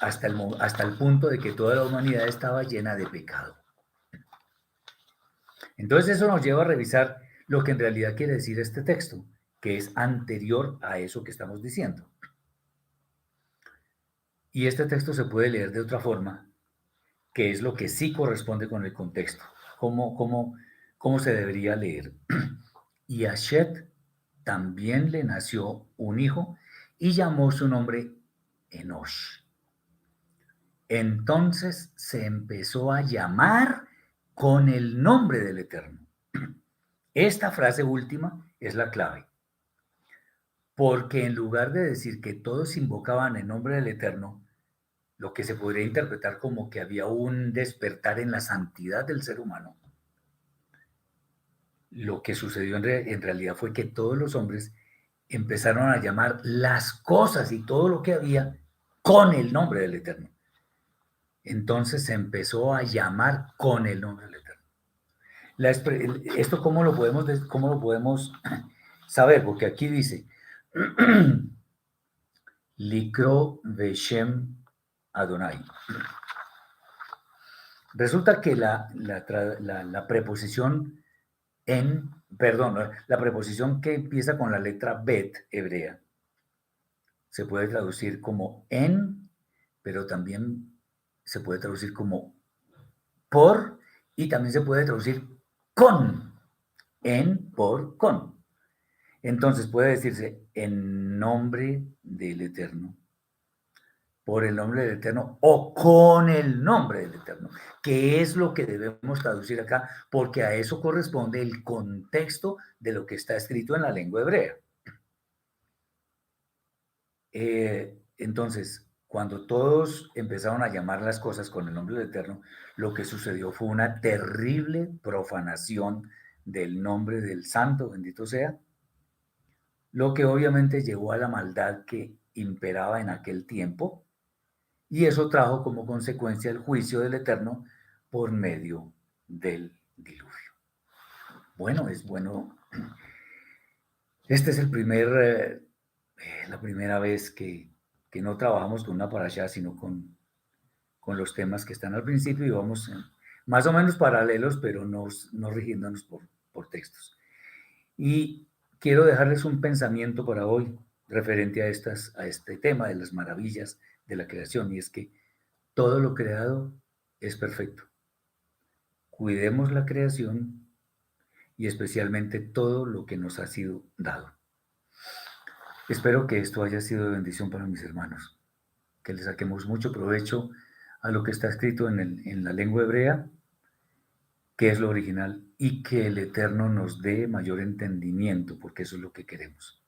hasta el punto de que toda la humanidad estaba llena de pecado. Entonces eso nos lleva a revisar lo que en realidad quiere decir este texto, que es anterior a eso que estamos diciendo. Y este texto se puede leer de otra forma, que es lo que sí corresponde con el contexto. ¿Cómo se debería leer? Y a Shet también le nació un hijo y llamó su nombre Enosh. Entonces se empezó a llamar con el nombre del Eterno. Esta frase última es la clave, porque en lugar de decir que todos invocaban el nombre del Eterno, lo que se podría interpretar como que había un despertar en la santidad del ser humano, lo que sucedió en realidad fue que todos los hombres empezaron a llamar las cosas y todo lo que había con el nombre del Eterno. Entonces se empezó a llamar con el nombre del Eterno. ¿Esto cómo lo podemos saber? Porque aquí dice, Likro Veshem Adonai. Resulta que la preposición la preposición que empieza con la letra Bet hebrea, se puede traducir como en, pero también se puede traducir como por y también se puede traducir con, en, por, con. Entonces puede decirse en nombre del Eterno, por el nombre del Eterno o con el nombre del Eterno, que es lo que debemos traducir acá, porque a eso corresponde el contexto de lo que está escrito en la lengua hebrea. Entonces, cuando todos empezaron a llamar las cosas con el nombre del Eterno, lo que sucedió fue una terrible profanación del nombre del Santo, bendito sea, lo que obviamente llevó a la maldad que imperaba en aquel tiempo, y eso trajo como consecuencia el juicio del Eterno por medio del diluvio. Bueno, es bueno. Este es la primera vez que no trabajamos con una parashá, sino con los temas que están al principio y vamos más o menos paralelos, pero no rigiéndonos por textos. Y quiero dejarles un pensamiento para hoy referente a este tema de las maravillas de la creación, y es que todo lo creado es perfecto. Cuidemos la creación y especialmente todo lo que nos ha sido dado. Espero que esto haya sido de bendición para mis hermanos, que le saquemos mucho provecho a lo que está escrito en la lengua hebrea, que es lo original, y que el Eterno nos dé mayor entendimiento, porque eso es lo que queremos.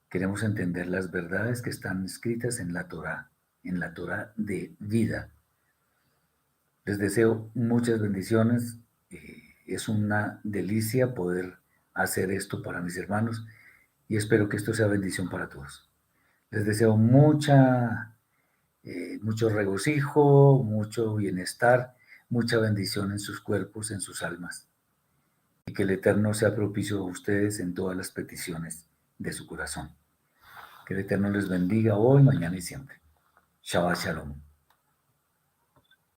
Queremos entender las verdades que están escritas en la Torá de vida. Les deseo muchas bendiciones. Es una delicia poder hacer esto para mis hermanos y espero que esto sea bendición para todos. Les deseo mucho regocijo, mucho bienestar, mucha bendición en sus cuerpos, en sus almas, y que el Eterno sea propicio a ustedes en todas las peticiones de su corazón. Que el Eterno les bendiga hoy, mañana y siempre. Shabbat Shalom.